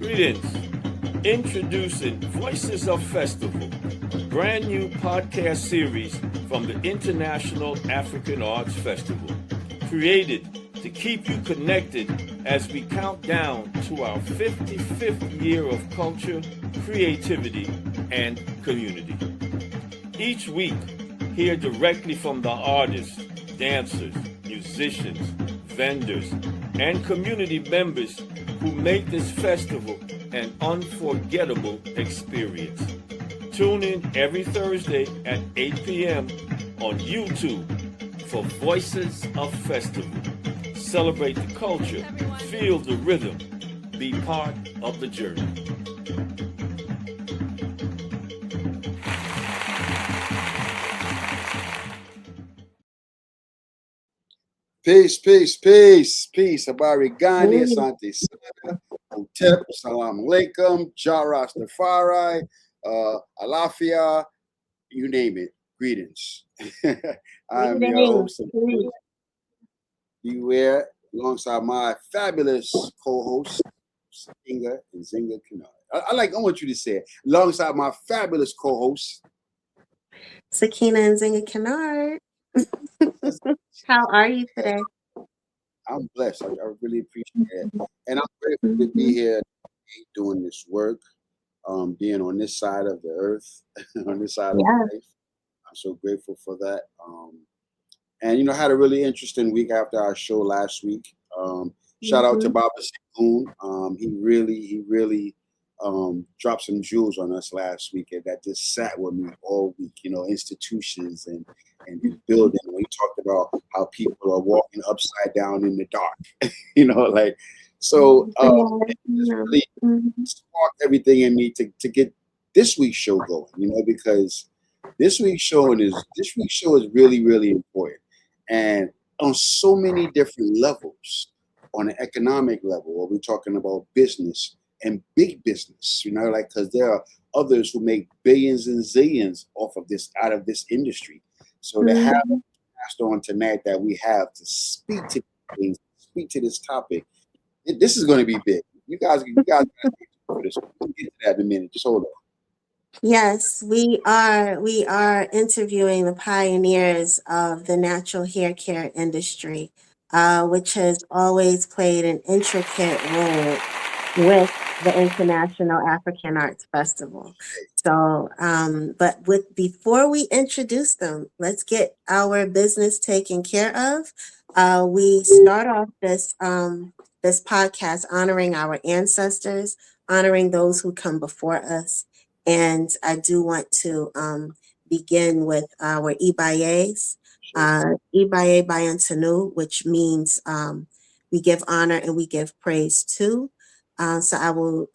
Greetings. Introducing Voices of Festival, brand new podcast series from the International African Arts Festival, created to keep you connected as we count down to our 55th year of culture, creativity, and community. Each week, hear directly from the artists, dancers, musicians, vendors, and community members who make this festival an unforgettable experience. Tune in every Thursday at 8 p.m. on YouTube for Voices of Festival. Celebrate the culture, feel the rhythm, be part of the journey. Peace, peace, peace, peace. Abari Gandhi, Asante Sana, Otep, Salam Alaikum, Ja Rastafari, Alafia, you name it. Greetings. I'm your host, Beware, alongside my fabulous co-host, Zinga and Zinga Kennard. I want you to say it. Alongside my fabulous co-host, Nekhena and Zinga Kennard. How are you today? I'm blessed. I really appreciate it. And I'm grateful to be here doing this work, being on this side of the earth, on this side of life. I'm so grateful for that. And, I had a really interesting week after our show last week. Shout out to Baba Segun. He really dropped some jewels on us last week, and that just sat with me all week. Institutions and building. We talked about how people are walking upside down in the dark. It just really sparked everything in me to get this week's show going. Because this week's show is really, really important, and on so many different levels. On an economic level, where we're talking about business and big business, because there are others who make billions and zillions out of this industry. So to have passed on tonight that we have to speak to things, speak to this topic, this is going to be big. You guys got to for this. We'll get to that in a minute. Just hold on. Yes, we are interviewing the pioneers of the natural hair care industry, which has always played an intricate role with the International African Arts Festival. So, before we introduce them, let's get our business taken care of. We start off this podcast honoring our ancestors, honoring those who come before us. And I do want to begin with our Ibayes. Ibaye Bayantanu, which means we give honor and we give praise to. So I will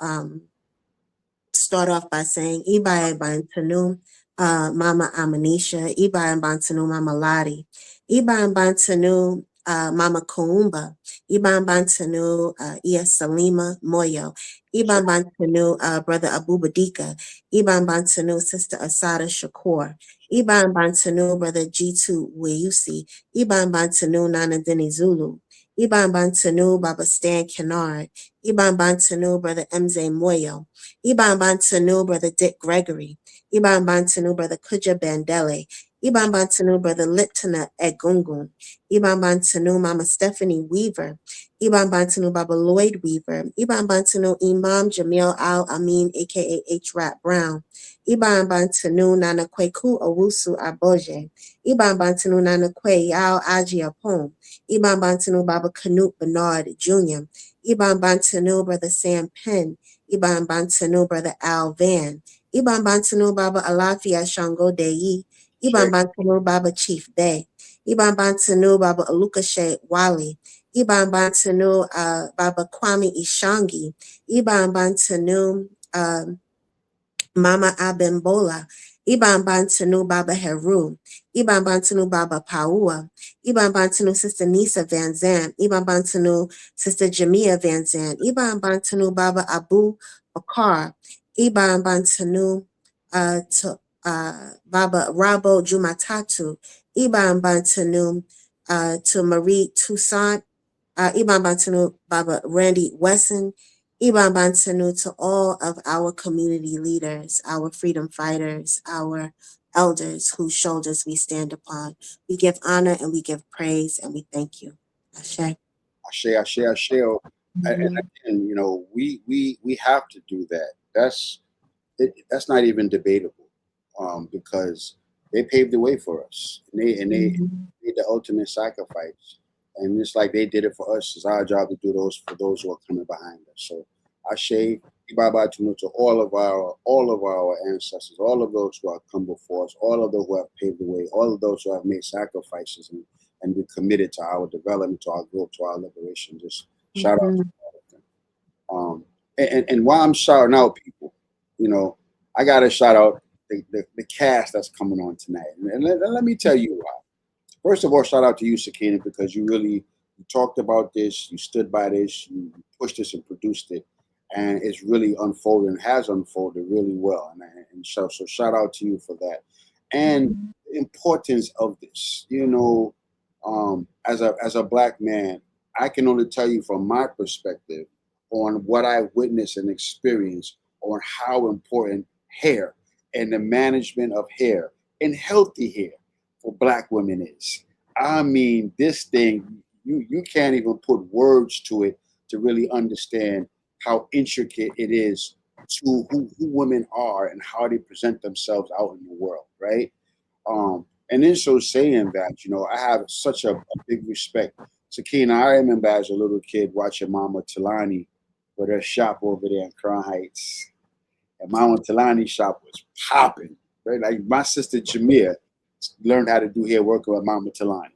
start off by saying Ibaye Bayantanu, Mama Amanisha, Ibaye Bayantanu, Mama Ladi, Ibaye Bayantanu, Mama Koumba, Ibaye Bayantanu, Iya Salima Moyo, Ibaye Bayantanu, Brother Abu Badika, Ibaye Bayantanu, Sister Asada Shakur, Ibaye Bayantanu, Brother G2 Weyusi, Ibaye Bayantanu, Nana Deni Zulu, Ibaye Bayantanu, Baba Stan Kennard, Ibaye Bayantanu, Brother MZ Moyo, Ibaye Bayantanu, Brother Dick Gregory, Ibaye Bayantanu, Brother Kuja Bandele, Ibaye Bayantanu, Brother Liptona Egungun, Ibaye Bayantanu, Mama Stephanie Weaver, Ibaye Bayantanu, Baba Lloyd Weaver, Ibaye Bayantanu, Imam Jamil Al Amin, aka H. Rat Brown, Ibaye Bayantanu, Nana Kweku Owusu Aboje, Ibaye Bayantanu, Nana Kwe Yao Aji Apom, Ibaye Bayantanu, Baba Canute Bernard Jr., Ibaye Bayantanu, Brother Sam Penn, Ibaye Bayantanu, Brother Al Van, Ibaye Bayantanu, Baba Alafia Shango Deyi, Ibaye Bayantanu, Baba Chief Bay, Ibaye Bayantanu, Baba Alukashe Wali, Ibaye Bayantanu, Baba Kwame Ishangi, Ibaye Bayantanu, Mama Abimbola, Ibaye Bayantanu, Baba Heru, Ibaye Bayantanu, Baba Paua, Ibaye Bayantanu, Sister Nisa Van Zant, Ibaye Bayantanu, Sister Jamia Van Zant, Ibaye Bayantanu, Baba Abu Bakar, Ibaye Bayantanu, Baba Rabo Jumatatu, Ibaye Bayantanu, to Marie Toussaint, Ibaye Bayantanu, Baba Randy Wesson, Ibabansanu to all of our community leaders, our freedom fighters, our elders whose shoulders we stand upon. We give honor and we give praise and we thank you. Ashe. Ashe. And again, we have to do that. That's not even debatable, because they paved the way for us, and they made the ultimate sacrifice. And it's like they did it for us. It's our job to do those for those who are coming behind us. So Ashe, Ibaba to all of our ancestors, all of those who have come before us, all of those who have paved the way, all of those who have made sacrifices and been committed to our development, to our growth, to our liberation. Just shout out to all of them. And while I'm shouting out people, I got to shout out the cast that's coming on tonight. And let me tell you why. First of all, shout out to you, Nekhena, because you talked about this, you stood by this, you pushed this and produced it, and it's really unfolded and has unfolded really well. And so shout out to you for that. And the importance of this, as a Black man, I can only tell you from my perspective on what I witnessed and experienced on how important hair and the management of hair and healthy hair for Black women is. I mean, this thing, you can't even put words to it to really understand how intricate it is to who women are and how they present themselves out in the world, right? And in so saying that, I have such a big respect. Nekhena, I remember as a little kid watching Mama Talani with her shop over there in Crown Heights. And Mama Talani's shop was popping, right? Like my sister Jameer learned how to do hair working with Mama Talani.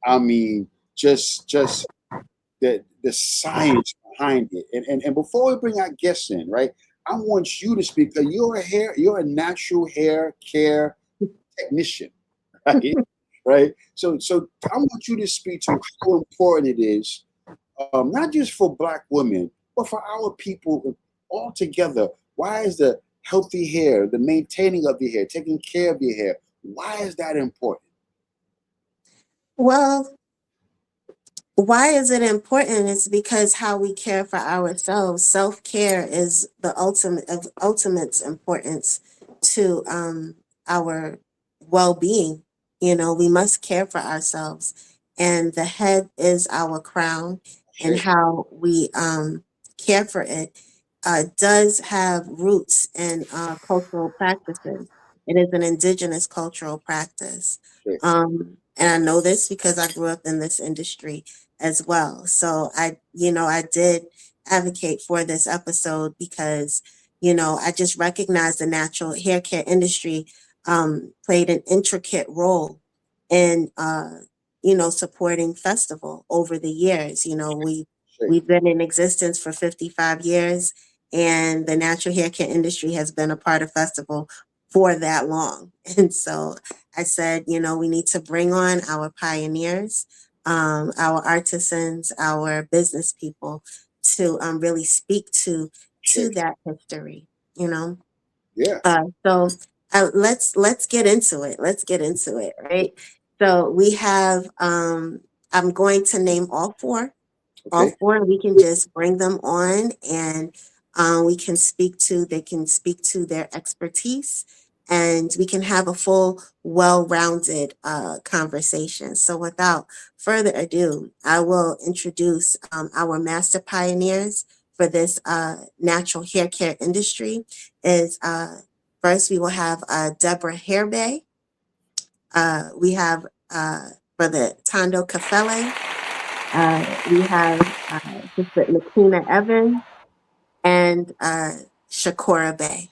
I mean, just the science behind it. And before we bring our guests in, right, I want you to speak. You're a natural hair care technician, right? Right. So I want you to speak to how important it is, not just for Black women, but for our people altogether. Why is the healthy hair, the maintaining of your hair, taking care of your hair, why is that important? Well, why is it important? It's because how we care for ourselves. Self-care is the ultimate of ultimate importance to our well-being. We must care for ourselves. And the head is our crown, and Shit. how we care for it does have roots in cultural practices. It is an indigenous cultural practice. Shit. And I know this because I grew up in this industry as well. So I did advocate for this episode because, I just recognize the natural hair care industry played an intricate role in, supporting festival over the years. Shit. We've been in existence for 55 years, and the natural hair care industry has been a part of festival for that long. And so I said, we need to bring on our pioneers, our artisans, our business people to really speak to Shit. that history. You know, Yeah. so let's get into it. Let's get into it, right? So we have. I'm going to name all Okay. four. We can just bring them on, and they can speak to their expertise, and we can have a full, well-rounded conversation. So without further ado, I will introduce our master pioneers for this natural hair care industry. Is First, we will have Debra Hare Bey. We have Brother Thando Kafele. We have Sister Nekhena Evans and Shaquora Bey.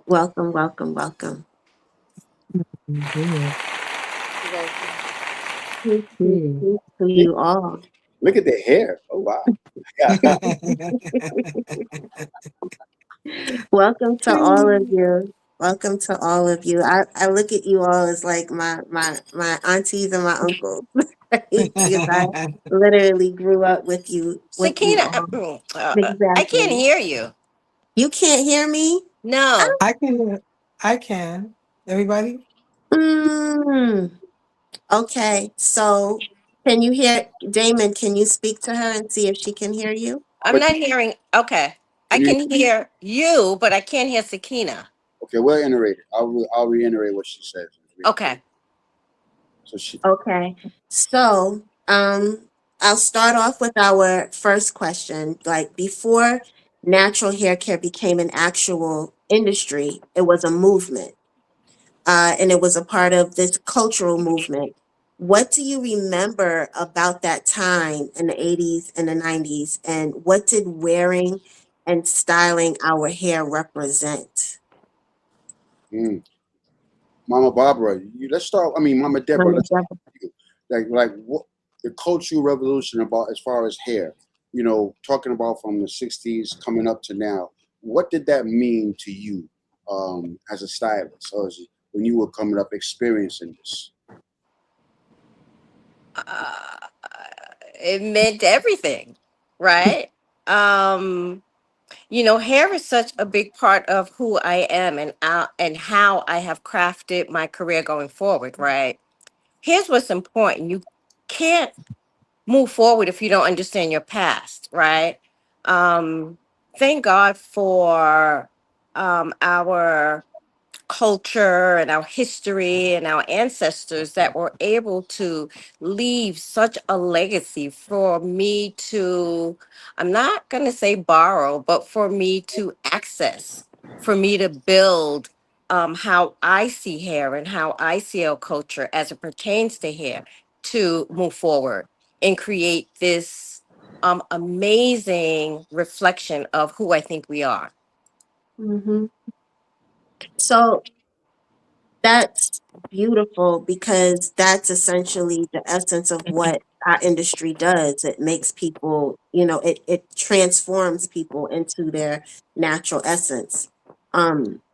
Welcome, welcome, welcome. Yeah. Peace, peace, Hmm. peace to you all. Look at the hair. Oh wow. Yeah. Welcome to all of you. Welcome to all of you. I look at you all as like my aunties and my uncles, right? Because I literally grew up with you Sakina, all. I can't Exactly. hear you. You can't hear me? No. I can. I can. Everybody? Mm, okay. So Can you hear Damon? Can you speak to her and see if she can hear you? I'm But not hearing. Okay. I can you, can hear you, but I can't hear Sakina. okay, we'll iterate it. I'll reiterate what she says. Okay. So she, Okay. So, I'll start off with our first question. Like before natural hair care became an actual industry, it was a movement. And it was a part of this cultural movement. What do you remember about that time in the 80s and the 90s? And what did wearing and styling our hair represent? mm, Mama Barbara, let's start. I mean, Mama Deborah, Mama let's start Deborah. with you. Like what the cultural revolution about as far as hair, talking about from the 60s coming up to now, what did that mean to you as a stylist or when you were coming up experiencing this? Uh, it meant everything, right? Um, hair is such a big part of who I am and how I have crafted my career going forward, right? Here's what's important. You can't move forward if you don't understand your past, right? Um, thank God for our culture and our history and our ancestors that were able to leave such a legacy for me to, I'm not going to say borrow, but for me to access, for me to build how I see hair and how I see our culture as it pertains to hair to move forward and create this amazing reflection of who I think we are. Hmm. So that's beautiful because that's essentially the essence of what our industry does. It makes people, it transforms people into their natural essence.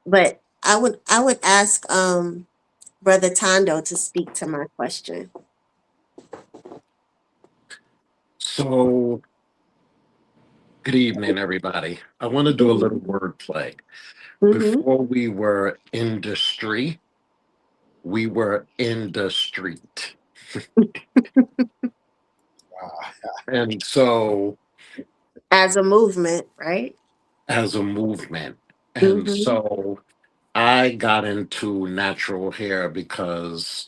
But I would ask Brother Tondo to speak to my question. So, good evening, everybody. I want to do a little wordplay. Mm-hmm. Before we were industry, we were in the street. Wow. And so, As a movement, right? as a movement, and Mm-hmm. so I got into natural hair because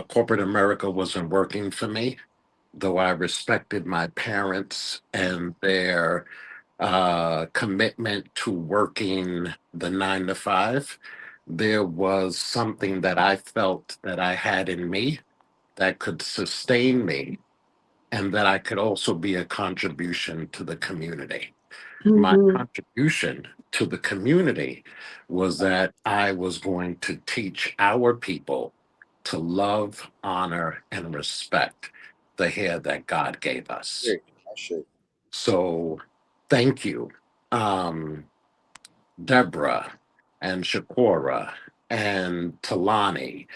corporate America wasn't working for me, though I respected my parents and their commitment to working the 9 to 5. There was something that I felt that I had in me that could sustain me and that I could also be a contribution to the community. My Mm-hmm. contribution to the community was that I was going to teach our people to love, honor, and respect the hair that God gave us. Shit, I should. So thank you, um, Debra and Shaquora and Talani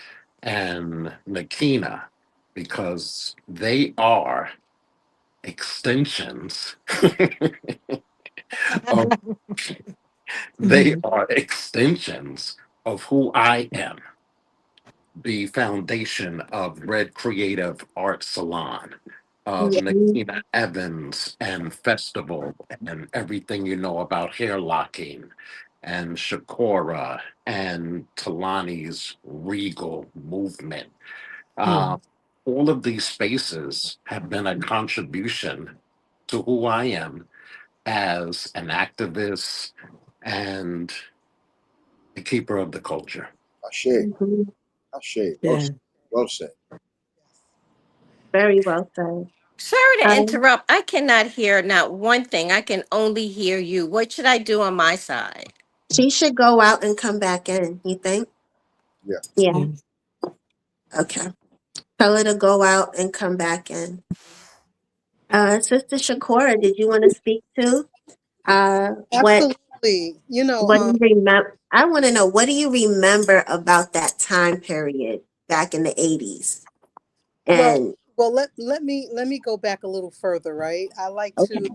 and Nekhena, because they are extensions of they are extensions of who I am. The foundation of Red Creative Art Salon, of Mm-hmm. Nekhena Evans and Festival, and everything you know about hair locking, and Shaquora and Talani's Regal movement. Mm-hmm. Um, all of these spaces have been a contribution to who I am as an activist and a keeper of the culture. I should. Mm-hmm. I should. Well Yeah. said. Well said. Very well said. Sorry to Um, interrupt. I cannot hear not one thing. I can only hear you. What should I do on my side? she should go out and come back in, you think? Yeah. Yeah. Okay. Tell her to go out and come back in. Sister Shakora, did you want to speak too? What Absolutely. what do you remember? I want to know, what do you remember about that time period back in the 80s? well, And let me go back a little further, right? I like okay. to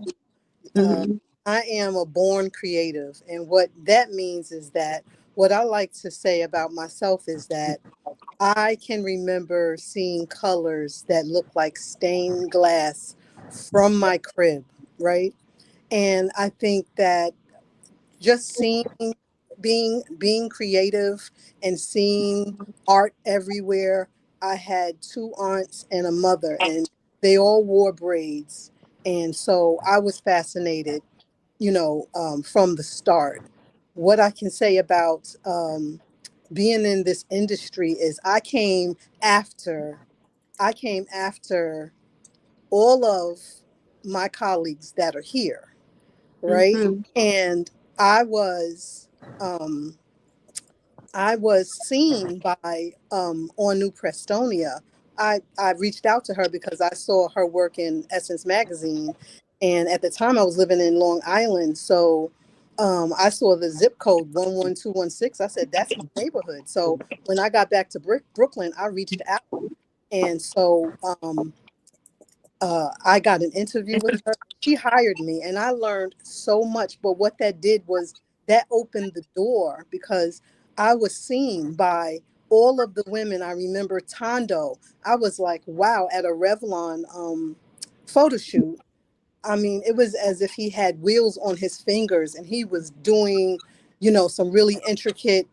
uh Mm-hmm. I am a born creative, and what that means is that what I like to say about myself is that I can remember seeing colors that looked like stained glass from my crib, right? And I think that just seeing, being creative and seeing art everywhere. I had two aunts and a mother, and they all wore braids, and so I was fascinated, from the start. What I can say about being in this industry is I came after all of my colleagues that are here, right? Mm-hmm. And I was um, I was seen by on New Prestonia. I reached out to her because I saw her work in Essence magazine, and at the time I was living in Long Island, so I saw the zip code 11216. I said that's my neighborhood. So when I got back to Brooklyn, I reached out, and so I got an interview with her. She hired me, and I learned so much. But what that did was that opened the door because I was seen by all of the women. I remember Thando. I was like, wow, at a Revlon photo shoot. I mean, it was as if he had wheels on his fingers and he was doing, some really intricate,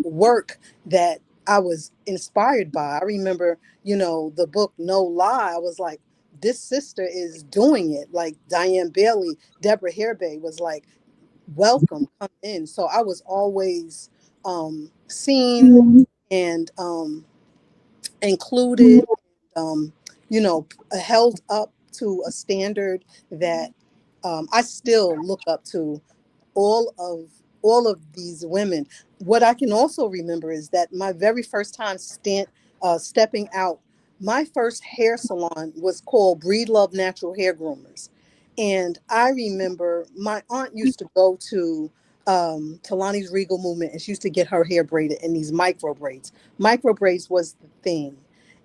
work that I was inspired by. I remember, the book No Lie. I was like, this sister is doing it. Like Diane Bailey, Debra Hare Bey was like, welcome, come in. So I was always seen and included, held up to a standard that I still look up to all of all of these women. What I can also remember is that my very first time stepping out, my first hair salon was called Breed Love Natural Hair Groomers, and I remember my aunt used to go to Talani's Regal Movement, and she used to get her hair braided in these micro braids. Micro braids was the thing.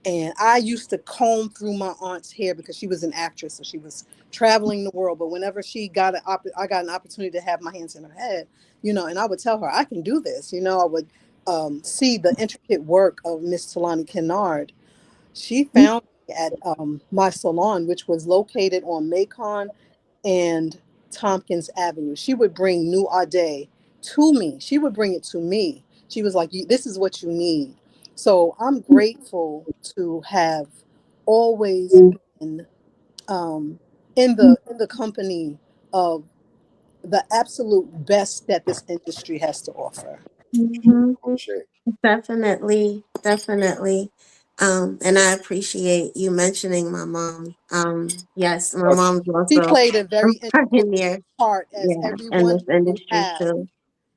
And I used to comb through my aunt's hair because she was an actress, so she was traveling the world. But whenever I got an opportunity to have my hands in her head, and I would tell her I can do this. I would see the intricate work of Miss Talani Kennard. She found me at my salon, which was located on Macon and Tompkins Avenue. She would bring New Ade to me. She would bring it to me. She was like, "This is what you need." So I'm grateful to have always been um, in the company of the absolute best that this industry has to offer. Mm-hmm. Shit. Definitely, definitely. And I appreciate you mentioning my mom. Yes, my Oh, mom's she also played a a very integral pioneer, part, as yeah, in everyone this who industry has, too.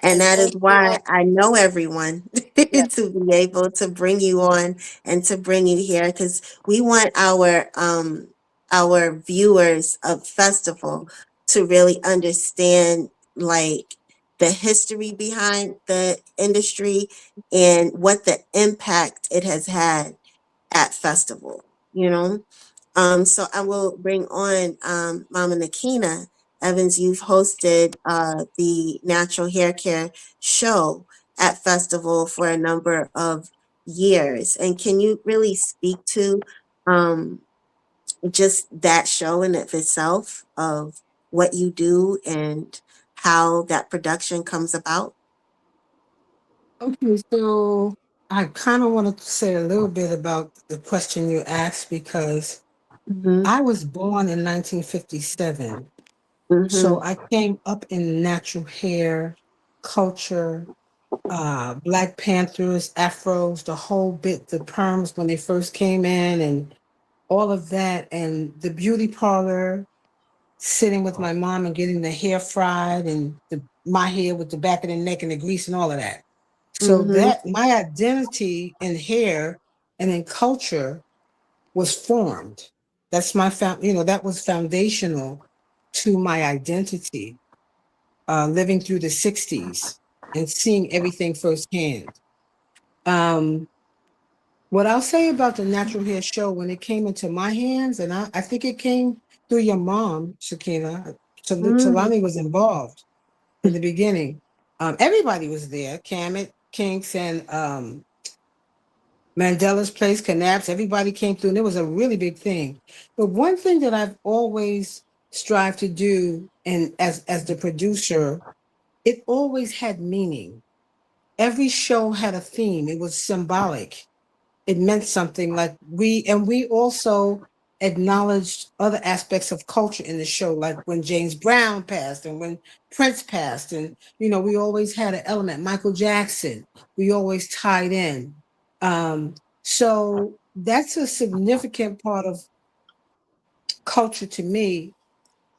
And and that so is many why others. I know everyone Yeah. to be able to bring you on and to bring you here because we want our viewers of festival to really understand like the history behind the industry and what the impact it has had at festival, you know? So I will bring on Mama Nekhena Evans. You've hosted the Natural Hair Care show at festival for a number of years. And can you really speak to um, just that show in of itself of what you do and how that production comes about? Okay, so I kind of wanted to say a little bit about the question you asked because Mm-hmm. I was born in 1957. Mm-hmm. So I came up in natural hair culture, Black Panthers, afros, the whole bit, the perms when they first came in, and all of that, and the beauty parlor, sitting with my mom and getting the hair fried, and my hair with the back of the neck and the grease and all of that. So Mm-hmm. that my identity in hair and in culture was formed. That's that was foundational to my identity, living through the 60s and seeing everything firsthand. Um, what I'll say about the natural hair show when it came into my hands, and I think it came through your mom, Shakina. Mm-hmm. Talani was involved in the beginning. Everybody was there, Kamet, Kinks, and Mandela's Place, Knapp's, everybody came through, and it was a really big thing. But one thing that I've always strived to do, and as the producer, it always had meaning. Every show had a theme. It was symbolic. It meant something. Like we also acknowledged other aspects of culture in the show, like when James Brown passed and when Prince passed, and we always had an element. Michael Jackson, we always tied in. So that's a significant part of culture to me,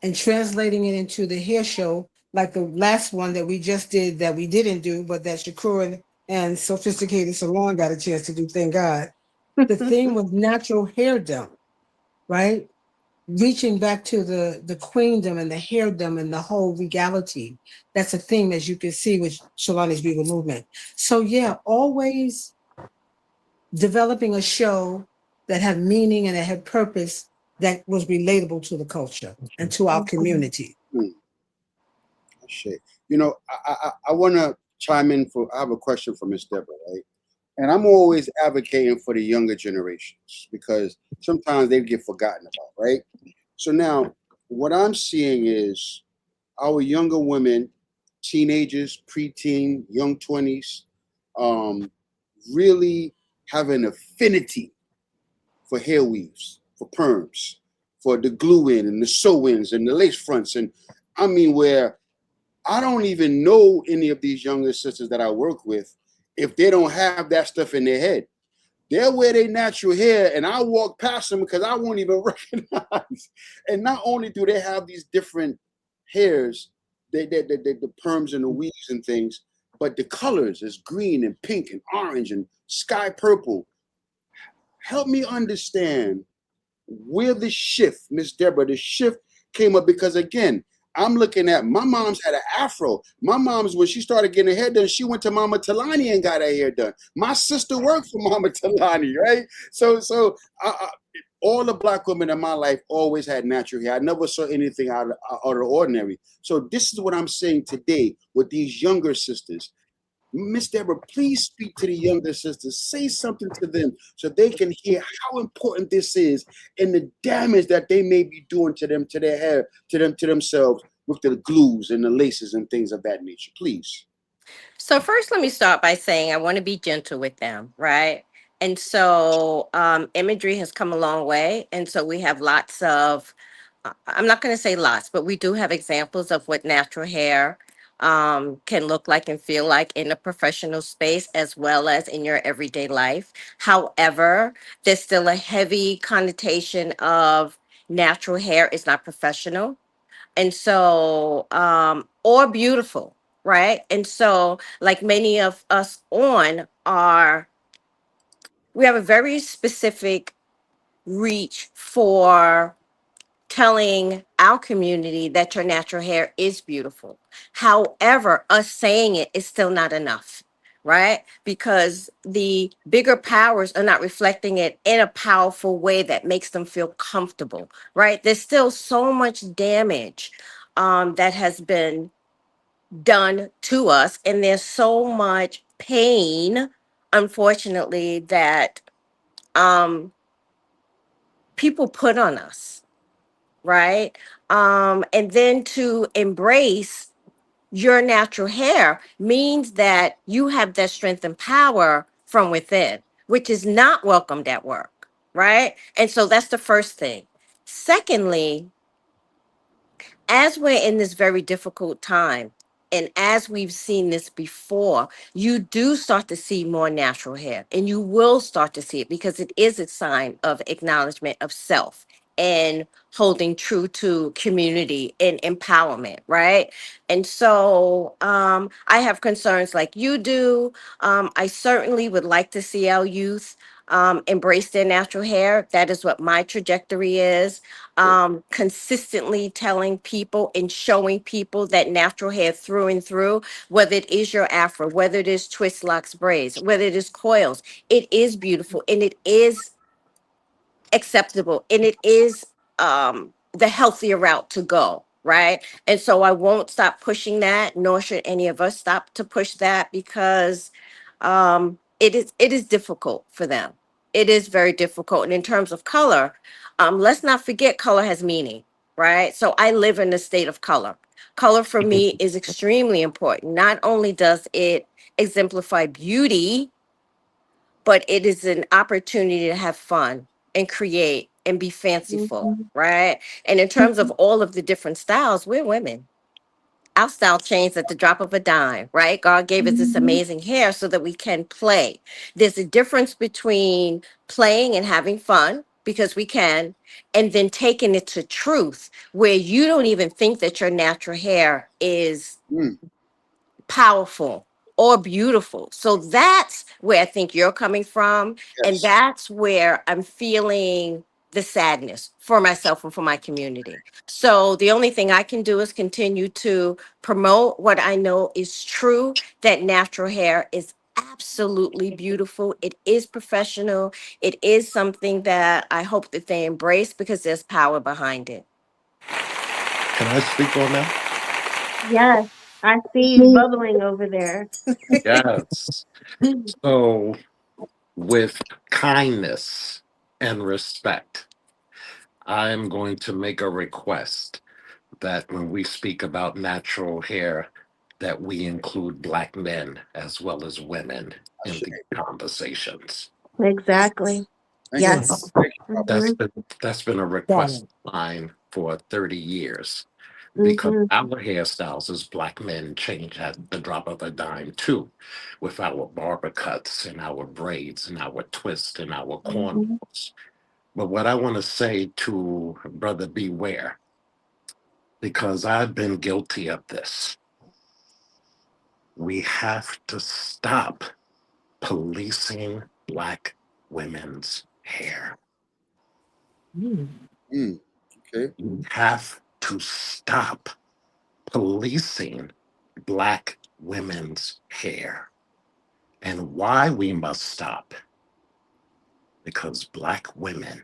and translating it into the hair show, like the last one that we just did that we didn't do, but that Shaquora and Sophisticated Salon got a chance to do, thank God. The theme was natural hair right? Reaching back to the queendom and the hairdom and the whole regality. That's a theme, as you can see, with Shalani's Beautiful Movement. So yeah, always developing a show that had meaning and that had purpose, that was relatable to the culture and to our community. Shit. I want to chime in I have a question for Miss Debra, right? And I'm always advocating for the younger generations because sometimes they get forgotten about, right? So now what I'm seeing is our younger women, teenagers, preteen, young 20s, really have an affinity for hair weaves, for perms, for the glue in and the sew ins and the lace fronts. And I mean, where I don't even know any of these younger sisters that I work with if they don't have that stuff in their head. They'll wear their natural hair, and I walk past them because I won't even recognize. And not only do they have these different hairs, the perms and the weaves and things, but the colors is green and pink and orange and sky purple. Help me understand where the shift, Miss Debra, the shift came up, because again, I'm looking at my mom's had an afro. My mom's, when she started getting her hair done, she went to Mama Talani and got her hair done. My sister worked for Mama Talani, right? So all the Black women in my life always had natural hair. I never saw anything out of the ordinary. So this is what I'm saying today with these younger sisters. Miss Debra, please speak to the younger sisters. Say something to them so they can hear how important this is and the damage that they may be doing to them, to their hair, to themselves with the glues and the laces and things of that nature. Please. So first, let me start by saying I want to be gentle with them, right? And so imagery has come a long way. And so we have lots of, I'm not going to say lots, but we do have examples of what natural hair can look like and feel like in a professional space as well as in your everyday life. However, there's still a heavy connotation of natural hair is not professional, and so or beautiful, right? And so like many of us on are, we have a very specific reach for telling our community that your natural hair is beautiful. However, us saying it is still not enough, right? Because the bigger powers are not reflecting it in a powerful way that makes them feel comfortable, right? There's still so much damage that has been done to us, and there's so much pain, unfortunately, that um, people put on us, right? And then to embrace your natural hair means that you have that strength and power from within, which is not welcomed at work, right? And so that's the first thing. Secondly, as we're in this very difficult time, and as we've seen this before, you do start to see more natural hair, and you will start to see it because it is a sign of acknowledgement of self and holding true to community and empowerment, right? And so I have concerns like you do. I certainly would like to see our youth embrace their natural hair. That is what my trajectory is. Consistently telling people and showing people that natural hair through and through, whether it is your afro, whether it is twist locks braids, whether it is coils, it is beautiful and it is acceptable and it is the healthier route to go, right? And so I won't stop pushing that, nor should any of us stop to push that, because it is difficult for them. It is very difficult. And in terms of color, let's not forget color has meaning, right? So I live in a state of color. Color for me is extremely important. Not only does it exemplify beauty, but it is an opportunity to have fun and create and be fanciful, Mhm. right? And in terms of all of the different styles, we're women. Our style changes at the drop of a dime, right? God gave us this Mhm. amazing hair so that we can play. There's a difference between playing and having fun because we can, and then taking it to truth where you don't even think that your natural hair is Mm, powerful or beautiful. So that's where I think you're coming from. And yes. that's where I'm feeling the sadness for myself and for my community. So the only thing I can do is continue to promote what I know is true, that natural hair is absolutely beautiful. It is professional. It is something that I hope that they embrace because there's power behind it. Can I speak on that? Yes, I see you bubbling over there. Yes. So, with kindness and respect, I'm going to make a request that when we speak about natural hair, that we include Black men as well as women in Ashe. the conversations. Exactly. Thank you. Yes. Yes. Thank you, Papa. That's Mhm. been that's been a Got request it. of mine for 30 years because Mhm. our hairstyles as Black men change at the drop of a dime too, with our barber cuts and our braids and our twists and our Mhm. cornrows. But what I want to say to Brother Beware, because I've been guilty of this, we have to stop policing Black women's hair. Mm. Mm, okay. We have to stop policing Black women's hair. And why we must stop? Because Black women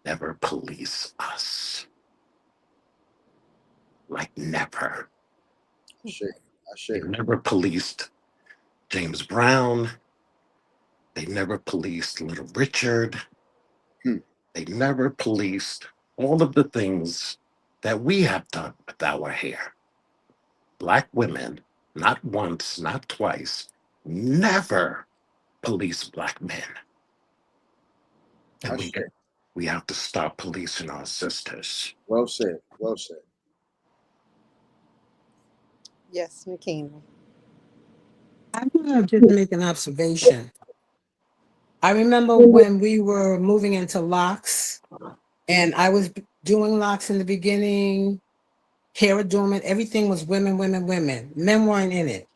never police us. Like, never. Ashe. They Ashe. never policed James Brown. They never policed Little Richard. Hmm. They never policed all of the things that we have done with our hair. Black women, not once, not twice, never police Black men. And Ashe. we have to stop policing our sisters. Well said. Well said. Yes, Nekhena. I want to just make an observation. I remember when we were moving into locks, and I was doing locks in the beginning, hair adornment, everything was women, women, women. Men weren't in it.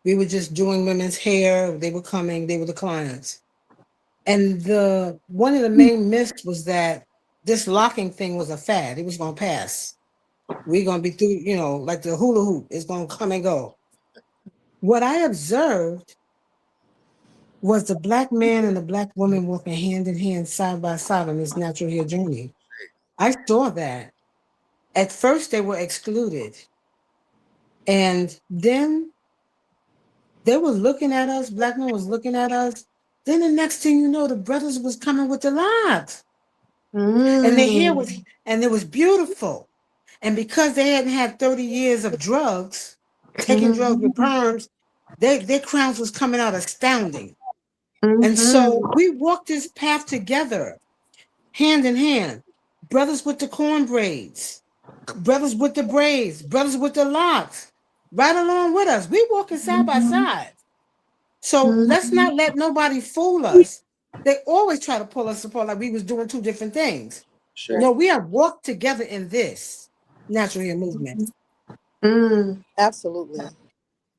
We were just doing women's hair. They were coming, they were the clients. And the one of the main myths was that this locking thing was a fad. It was gonna pass. We're gonna be through, like the hula hoop is gonna come and go. What I observed was the Black man and the Black woman walking hand in hand, side by side on this natural hair journey. I saw that. At first, they were excluded. And then they were looking at us, Black men was looking at us. Then the next thing you know, the brothers was coming with the locks. And their hair was, Mm. and it was beautiful. And because they hadn't had 30 years of drugs, taking drugs with Mhm. perms, their crowns was coming out astounding. And so Mhm. we walked this path together, hand in hand. Brothers with the corn braids, brothers with the braids, brothers with the locks, right along with us. We walking side by Mhm. side. So let's Mhm. not let nobody fool us. They always try to pull us apart like we was doing two different things. Ashe. No, we have walked together in this natural hair movement. Mm. Absolutely.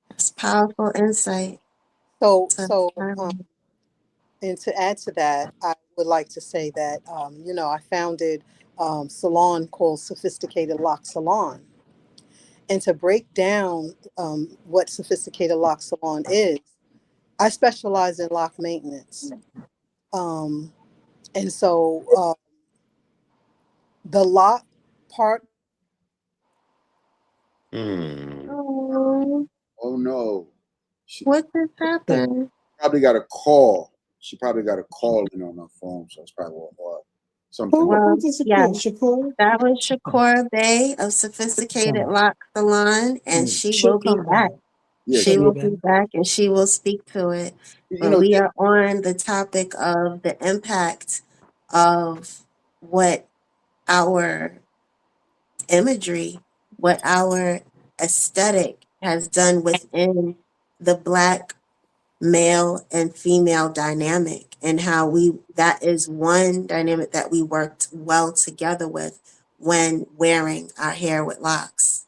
That's powerful insight. So, So, so, and to add to that, I would like to say that, I founded salon called Sophisticated Lock Salon. And to break down what Sophisticated Lock Salon is, I specialize in lock maintenance. Um, and so the lock part, Hmm. oh, Oh no. She, what just The happened? probably got a call. She probably got a call in on her phone, so it's probably or something. Well, Who yeah, disappeared? Shakur? that was Shaquora Bey of Sophisticated Lock Salon, and she She'll will be come back. back. Yeah, She She'll be will be back. back and she will speak to it. you But know, we are on the topic of the impact of what our imagery, what our aesthetic has done within the Black male and female dynamic, and how we that is one dynamic that we worked well together with when wearing our hair with locks.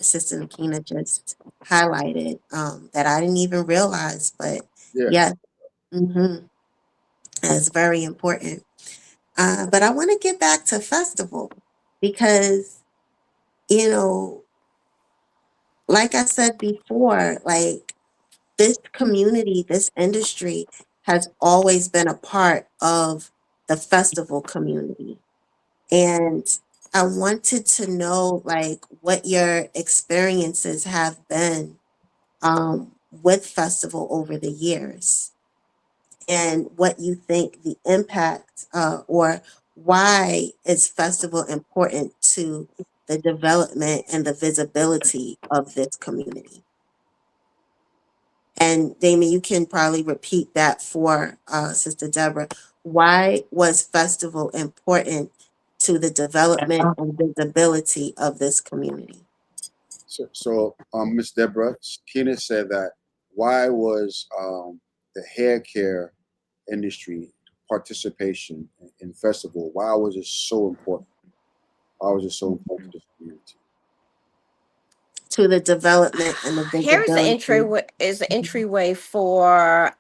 Sister Nekhena just highlighted that I didn't even realize, but yeah. yes, mm-hmm, that's very important. But I want to get back to festival because, you know, like I said before, like this community, this industry has always been a part of the festival community. And I wanted to know like what your experiences have been with festival over the years, and what you think the impact or why is festival important to the development and the visibility of this community. And Damon, you can probably repeat that for Sister Deborah. Why was festival important to the development and visibility of this community? So, Miss Deborah, Keenan said that why was the hair care industry participation in festival? Why was it so important? Why was it so important to this community? To the development and the Here is the visibility. entryway is the entryway for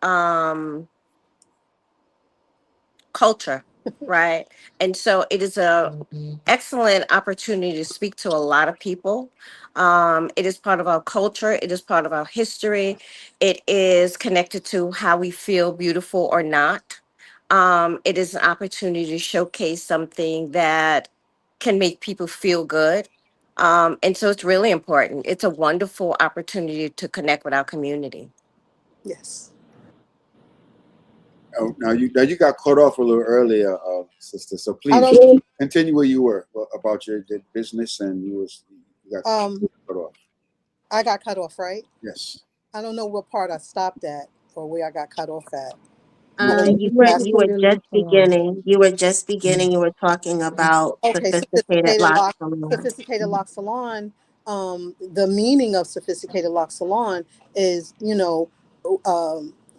culture, right? And so it is a excellent opportunity to speak to a lot of people. It is part of our culture. It is part of our history. It is connected to how we feel beautiful or not. It is an opportunity to showcase something that can make people feel good. And so it's really important. It's a wonderful opportunity to connect with our community. Yes. Now you got cut off a little earlier, sister. So I please don't. continue where you were about your business, and you got cut off. I got cut off, right? Yes. I don't know what part I stopped at or where I got cut off at. You, But You were just beginning. You were just beginning. You were talking about okay, sophisticated lock salon. sophisticated lock salon. The meaning of sophisticated lock salon is,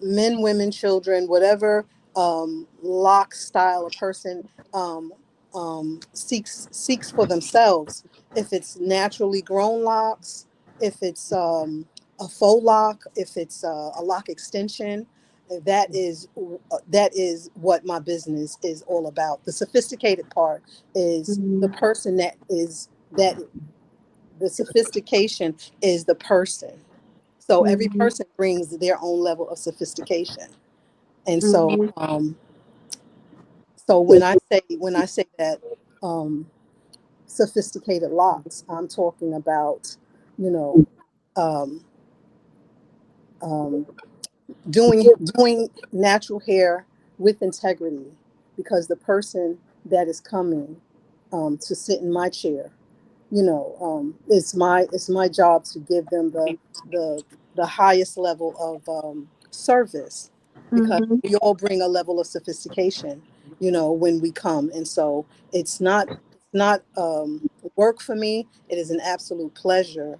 men, women, children, whatever lock style a person seeks for themselves. If it's naturally grown locks, if it's a faux lock, if it's a lock extension, that is what my business is all about. The sophisticated part is the Mhm, person that the sophistication is the person. So every mhm, person brings their own level of sophistication. And so mhm, so when I say that um sophisticated locks, I'm talking about, you know, um um doing natural hair with integrity, because the person that is coming to sit in my chair, it's my job to give them the highest level of service, because mhm. we all bring a level of sophistication, when we come. And so it's not work for me. It is an absolute pleasure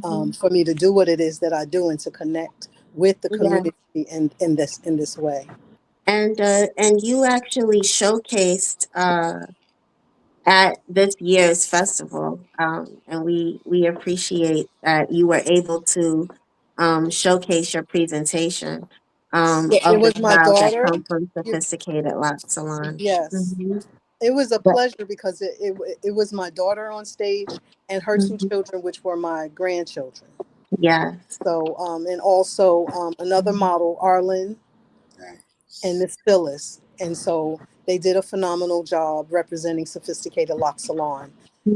Mhm. for me to do what it is that I do, and to connect with the Yeah, community in this way. and you actually showcased at this year's festival, and we appreciate that you were able to showcase your presentation Yeah, it of the was my styles that daughter. come from You- Sophisticated Lock Salon. Yes, Hmm. it was a But pleasure because it was my daughter on stage and her two mhm, children, which were my grandchildren. yes. So, and also another model, Arlen, and nice. Miss Phyllis. And so they did a phenomenal job representing Sophisticated Lock Salon.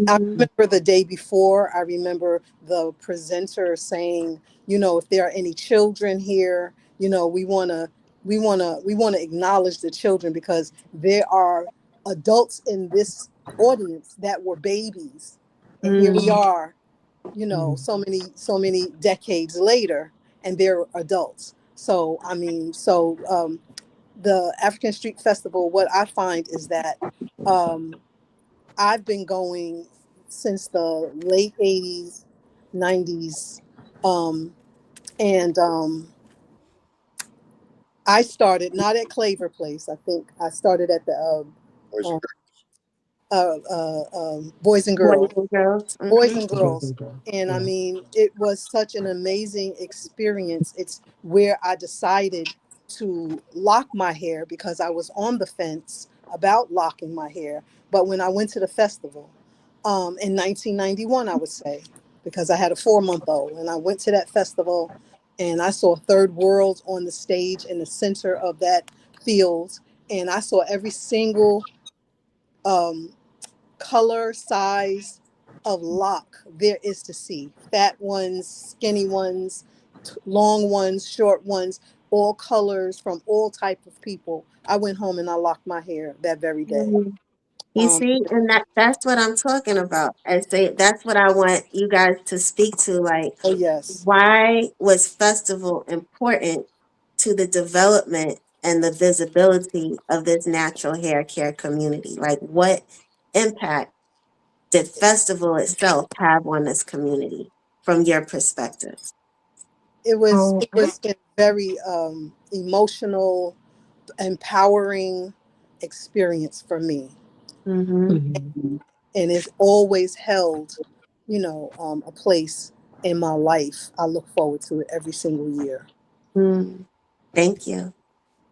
I Mhm, remember the day before, I remember the presenter saying, if there are any children here, We want to acknowledge the children, because there are adults in this audience that were babies, and here we Mm, are, Mhm. so many decades later, and they're adults. So I mean, the African Street Festival, what I find is that um, I've been going since the late 80s, 90s, um, and I started not at Claver Place. I think I started at the Boys and um, Boys and boys Girls. and girls. Boys Mm-hmm. and Boys Girls. and girls. And I Yeah. mean, it was such an amazing experience. It's where I decided to lock my hair, because I was on the fence about locking my hair. But when I went to the festival in 1991, I would say, because I had a 4-month old, and I went to that festival and I saw Third World on the stage in the center of that field. And I saw every single um, color, size of lock there is to see. Fat ones, skinny ones, long ones, short ones, all colors from all type of people. I went home and I locked my hair that very day. Mm. You Um, see, and that's what I'm talking about. I say that's what I want you guys to speak to. Like, oh yes, why was festival important to the development and the visibility of this natural hair care community? Like, what impact did festival itself have on this community from your perspective? it was Oh, it was a very emotional, empowering experience for me, Mm-hmm. mhm. and it's always held, a place in my life. I look forward to it every single year. Mm. Thank you.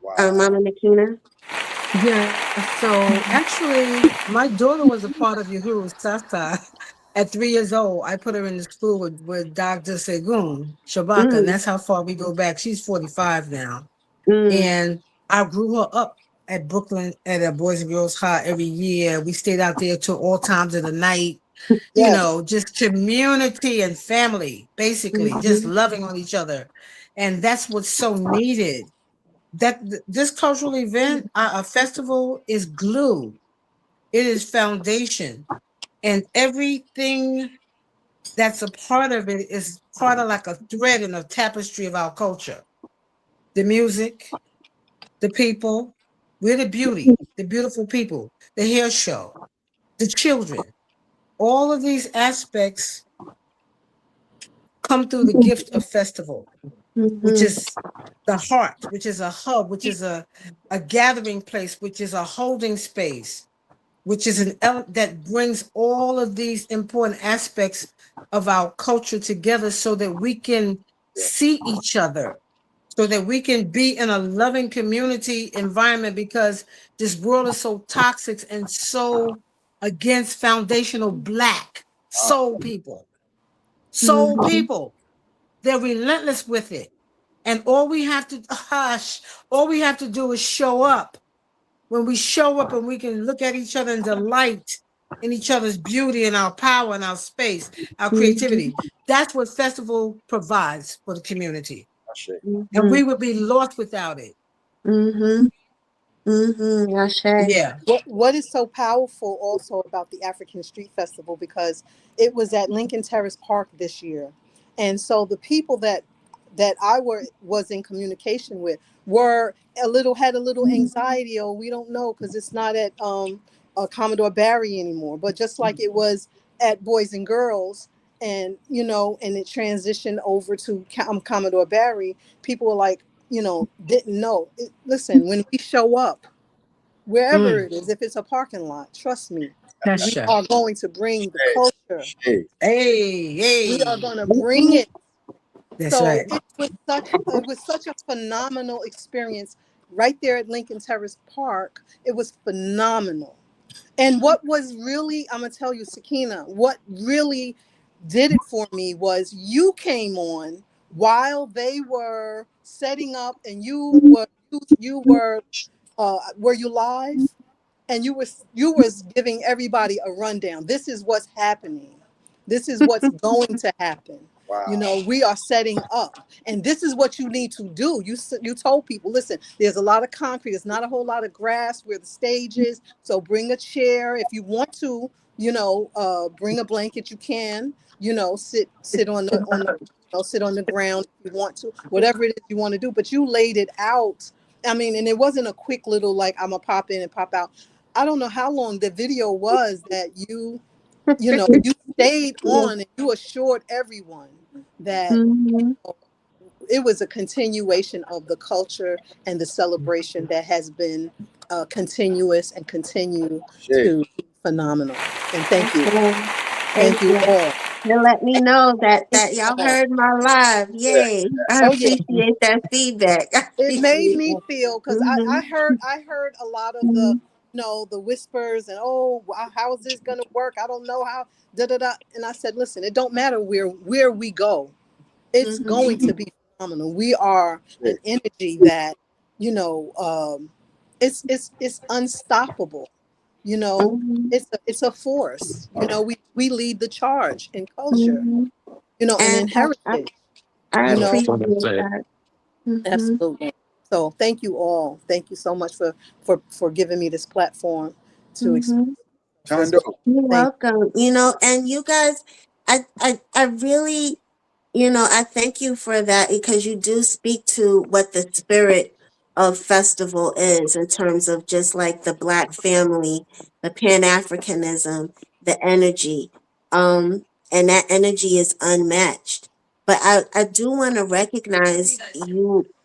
wow. Mama Nekhena? Yeah, so actually, my daughter was a part of Uhuru Sasa. At 3 years old, I put her in the school with Dr. Segun Shabaka, and Mm, that's how far we go back. She's 45 now. mm, And I grew her up at Brooklyn at a Boys and Girls High every year. We stayed out there till all times of the night, Yes. just community and family, basically, just mm-hmm, loving on each other. And that's what's so needed. This cultural event, a festival, is glue. It is foundation, and everything that's a part of it is part of like a thread in a tapestry of our culture. The music, the people, we're the beauty, the beautiful people, the hair show, the children. All of these aspects come through the gift of festival, which mm-hmm, is the heart, which is a hub, which is a gathering place, which is a holding space, which is that brings all of these important aspects of our culture together so that we can Yeah. see each other, so that we can be in a loving community environment, because this world is so toxic and so against foundational black Uh, soul mm-hmm, people. They're relentless with it. And all we have to do is show up. When we show up and we can look at each other and delight in each other's beauty and our power and our space, our mm-hmm, creativity. That's what festival provides for the community. I say. And mm-hmm, we would be lost without it. mm-hmm, mm-hmm. Ashe. Yeah. What is so powerful also about the African Street Festival, because it was at Lincoln Terrace Park this year, and so the people that I was in communication with were had a little anxiety. Oh, we don't know, because it's not at Commodore Barry anymore. But just like it was at Boys and Girls, and and it transitioned over to Commodore Barry, people were like, didn't know. Listen, when we show up, wherever Mm. it is, if it's a parking lot, trust me, we Tasha. are going to bring the culture. Hey, Hey, We are hey. going to bring it. That's So right. it was such a phenomenal experience right there at Lincoln Terrace Park. It was phenomenal. And what was really, I'm gonna tell you, Sakina, what really did it for me was you came on while they were setting up, and were you live? And you was giving everybody a rundown. This is what's happening. This is what's going to happen. You Wow. know, we are setting up, and this is what you need to do. You told people, listen, there's a lot of concrete, there's not a whole lot of grass where the stage is, so bring a chair if you want to. You know, bring a blanket, you can. You know, sit sit on the ground if you want to, whatever it is you want to do. But you laid it out. I mean, and it wasn't a quick little like I'm gonna pop in and pop out. I don't know how long the video was that you know, you stayed Yeah. on and you assured everyone that Mm-hmm. it was a continuation of the culture and the celebration that has been continuous and continue Shit. to be phenomenal. And Okay. Thank thank you you. all. To let me know Thank that you y'all all. heard my live. Yeah. Yay. I Oh yeah, appreciate that feedback. I it made appreciate me that. feel because Mm-hmm. I heard a lot of the, Mm-hmm. you know, the whispers and, oh, how is this going to work? I don't know how, da da da. And I said, listen, it don't matter where we go, it's Mm-hmm. going to be phenomenal. We are an Shit. energy that, you know, it's unstoppable. You know, Mm-hmm. it's a force. You know, we lead the charge in culture. Mm-hmm. You know, and And in heritage. I You I was know, going to appreciate say, that. Mm-hmm. absolutely. So thank you all. Thank you so much for giving me this platform to express Mm-hmm. as Thando. well. You're Thank welcome. And you guys, I really, I thank you for that because you do speak to what the spirit of festival is in terms of just like the Black family, the Pan-Africanism, the energy. And that energy is unmatched. But I do want to recognize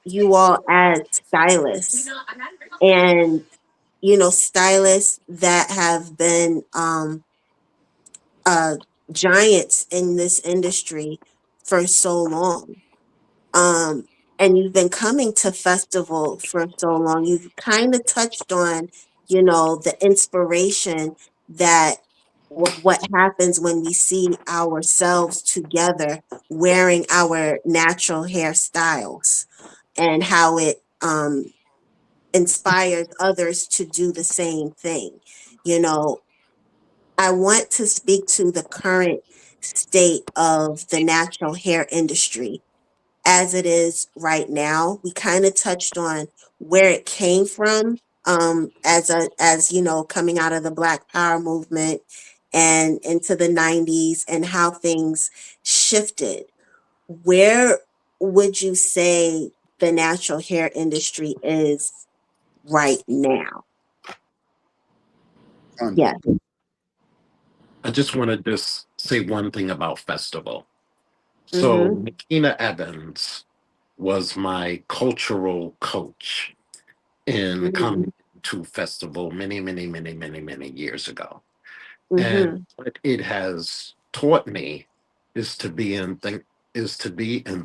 you all as stylists and stylists that have been uh, giants in this industry for so long. Um, and you've been coming to festival for so long. You've kind of touched on, the inspiration that what happens when we see ourselves together wearing our natural hairstyles and how it inspires others to do the same thing. You know, I want to speak to the current state of the natural hair industry as it is right now. We kind of touched on where it came from, coming out of the Black Power movement and into the 90s and how things shifted. Where would you say the natural hair industry is right now? Thando. Yes. I just want to just say one thing about festival. So, Mm-hmm. Nekhena Evans was my cultural coach in Mm-hmm. coming to festival many, many, many, many, many years ago. And Mm-hmm. what it has taught me is to be in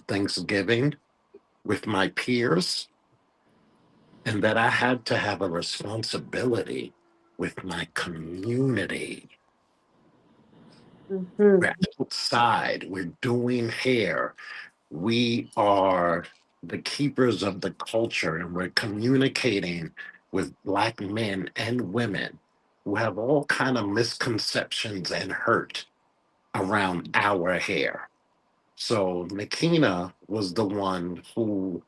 Thanksgiving with my peers, and that I had to have a responsibility with my community. Mm-hmm. We're outside, we're doing hair, we are the keepers of the culture, and we're communicating with Black men and women who have all kind of misconceptions and hurt around our hair. So Nakina was the one who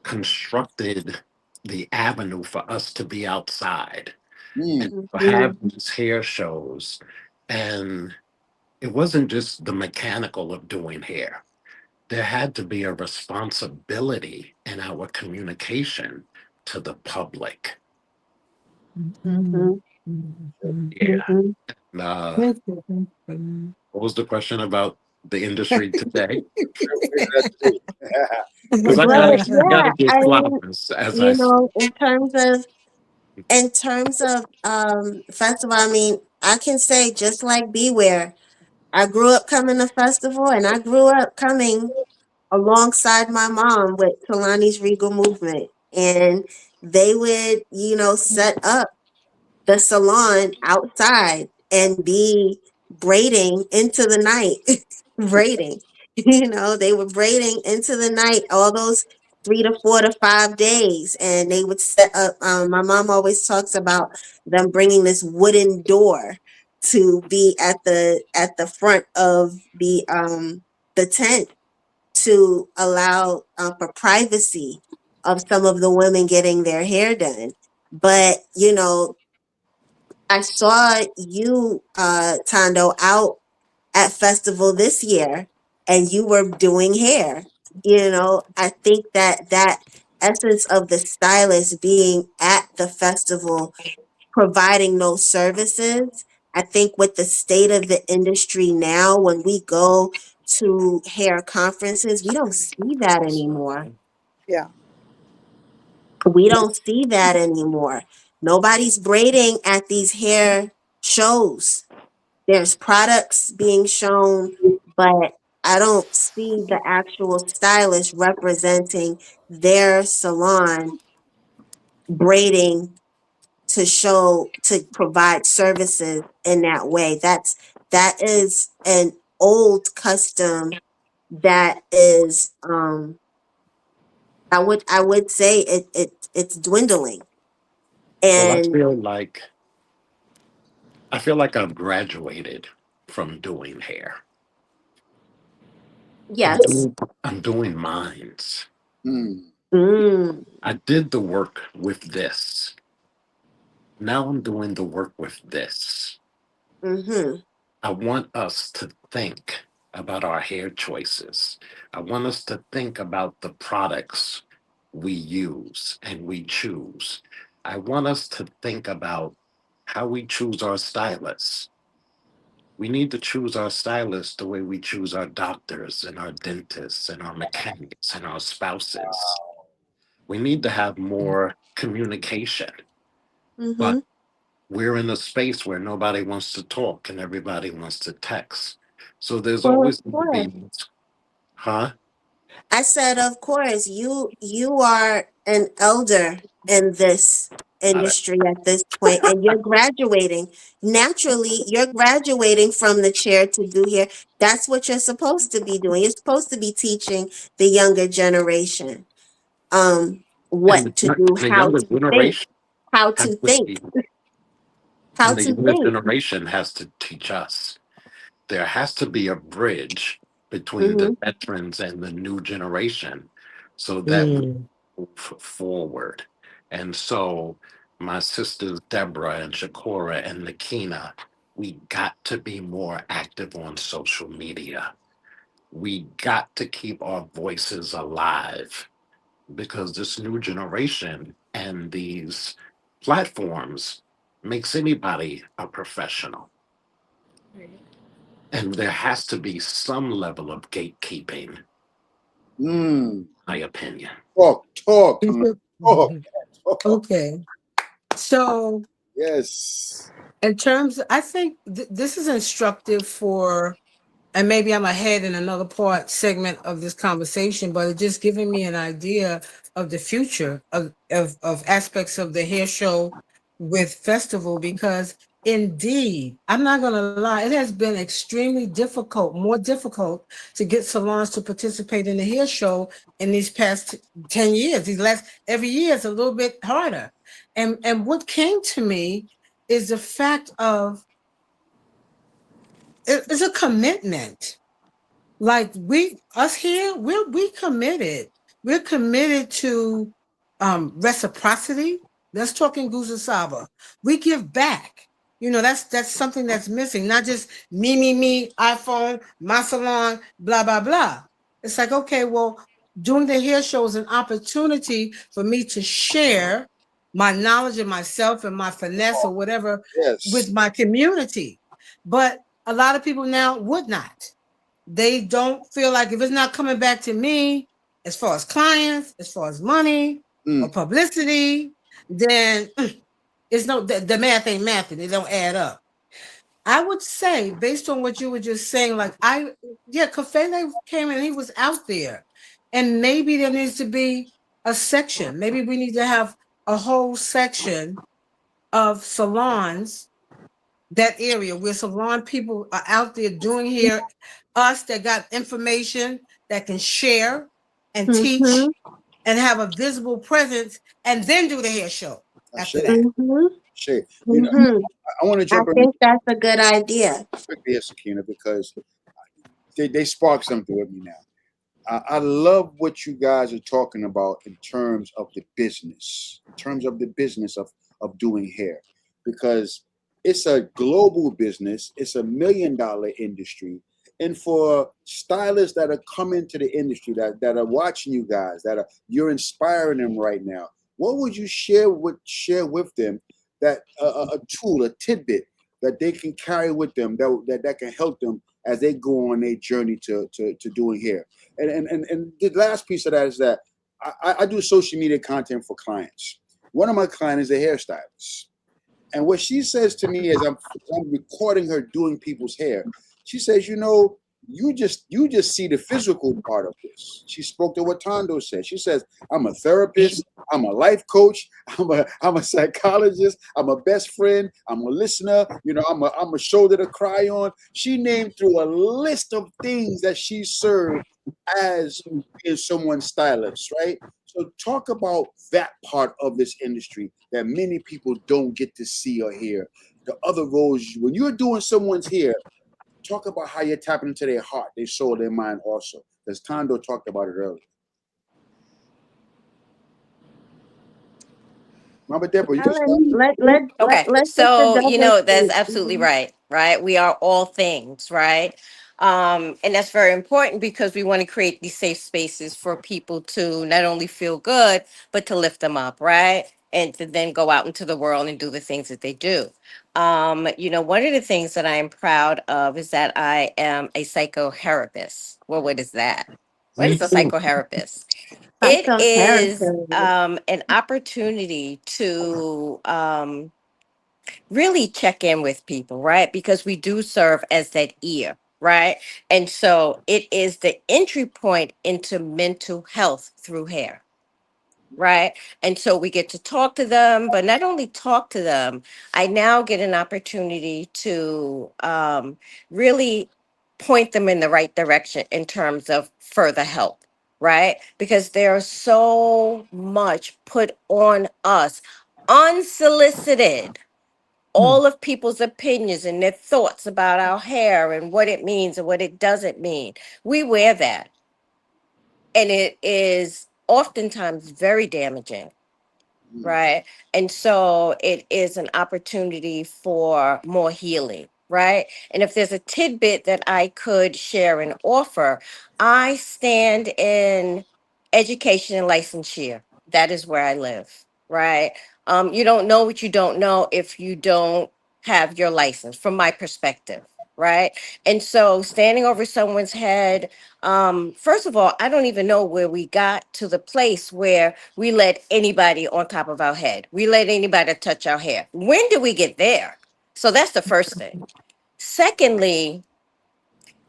constructed the avenue for us to be outside Mm. and to Mm-hmm. have these hair shows. And it wasn't just the mechanical of doing hair. There had to be a responsibility in our communication to the public. Mm-hmm. Yeah. Mm-hmm. Uh, what was the question about the industry today? Because Well, I gotta yeah. give I mean, flowers as I in terms of festival, I mean, I can say just like Beware, I grew up coming to festival and I grew up coming alongside my mom with Kalani's Regal Movement. And they would, set up the salon outside and be braiding into the night. Braiding. They were braiding into the night all those 3 to 4 to 5 days. And they would set up, my mom always talks about them bringing this wooden door to be at the front of the tent to allow for privacy of some of the women getting their hair done. But you know, I saw you, Tondo, out at festival this year, and you were doing hair. You know, I think that that essence of the stylist being at the festival providing those services. I think with the state of the industry now, when we go to hair conferences, we don't see that anymore. Yeah. We don't see that anymore. Nobody's braiding at these hair shows. There's products being shown, but I don't see the actual stylist representing their salon braiding to show to provide services in that way. That is an old custom that is I would say it's dwindling. Well, And I feel like I've graduated from doing hair. yes. I'm doing minds. Mm. Mm, I did the work with this. Now I'm doing the work with this. mm-hmm. I want us to think about our hair choices. I want us to think about the products we use and we choose. I want us to think about how we choose our stylists. We need to choose our stylists the way we choose our doctors and our dentists and our mechanics and our spouses. We need to have more communication, Mm-hmm. but we're in a space where nobody wants to talk and everybody wants to text. So there's Well, of always going to course. be, huh? I said, of course, you are an elder in this Got it. industry at this point, and you're graduating. Naturally, you're graduating from the chair to do here. That's what you're supposed to be doing. You're supposed to be teaching the younger generation And what to do, the younger generation how has to to think, be, how and the to younger think. generation has to teach us. There has to be a bridge between the Mm-hmm. veterans and the new generation so that we Mm. move forward. And so my sisters Debra and Shaquora and Nekhena, we got to be more active on social media. We got to keep our voices alive because this new generation and these platforms makes anybody a professional. And there has to be some level of gatekeeping, Mm. my opinion. Talk, You honey. could- Talk, talk. Okay. So, Yes. in terms, I think this is instructive for, and maybe I'm ahead in another part segment of this conversation, but it's just giving me an idea of the future of aspects of the hair show with festival, because indeed, I'm not going to lie, it has been extremely difficult, more difficult to get salons to participate in the hair show in these past 10 years. These last, every year is a little bit harder. And what came to me is the fact of it's a commitment. Like us here, we committed. We're committed to reciprocity. Let's talk in Guzasaba. We give back. You know, that's something that's missing. Not just me, iPhone, my salon, blah, blah, blah. It's like, okay, well, doing the hair show is an opportunity for me to share my knowledge of myself and my finesse or whatever Yes. with my community. But a lot of people now would not. They don't feel like if it's not coming back to me, as far as clients, as far as money or Mm. publicity, then it's no, the math ain't math and it don't add up. I would say, based on what you were just saying, Kafele came and he was out there. And maybe there needs to be a section. Maybe we need to have a whole section of salons, that area where salon people are out there doing hair, us that got information that can share and teach Mm-hmm. and have a visible presence, and then do the hair show I after share. that. Mm-hmm. Share. You know, Mm-hmm. I want to I jump in think that's a good idea. quickly here, Sakina, because they spark something with me now. I love what you guys are talking about in terms of the business, in terms of the business of doing hair, because it's a global business. It's $1 million industry. And for stylists that are coming to the industry, that are watching you guys, you're inspiring them right now. What would you share with them that a tool, a tidbit that they can carry with them that can help them as they go on their journey to doing hair? And the last piece of that is that I do social media content for clients. One of my clients is a hairstylist. And what she says to me as I'm recording her doing people's hair, she says, you just see the physical part of this. She spoke to what Thando said. She says, I'm a therapist, I'm a life coach, I'm a psychologist, I'm a best friend, I'm a listener, I'm a shoulder to cry on. She named through a list of things that she served as being someone's stylist, right? So talk about that part of this industry that many people don't get to see or hear. The other roles, when you're doing someone's hair, talk about how you're tapping into their heart, their soul, their mind also. Because Thando talked about it earlier. Mama Deborah, you All can start. right, Okay, let's get the so double that's speak. absolutely right, right? We are all things, right? And that's very important because we want to create these safe spaces for people to not only feel good, but to lift them up, right? And to then go out into the world and do the things that they do. One of the things that I am proud of is that I am a psychotherapist. Well, what is that? What is a Mhm. psychotherapist? It is Psychotherapy. an opportunity to really check in with people, right? Because we do serve as that ear, right? And so it is the entry point into mental health through hair, right? And so we get to talk to them, but not only talk to them, I now get an opportunity to really point them in the right direction in terms of further help, right? Because there's so much put on us unsolicited, all of people's opinions and their thoughts about our hair and what it means and what it doesn't mean. We wear that, and it is oftentimes very damaging, Mm, right? And so it is an opportunity for more healing, right? And if there's a tidbit that I could share and offer, I stand in education and licensure. That is where I live, right? You don't know what you don't know if you don't have your license, from my perspective, right? And so standing over someone's head, first of all, I don't even know where we got to the place where we let anybody on top of our head. We let anybody touch our hair. When did we get there? So that's the first thing. Secondly,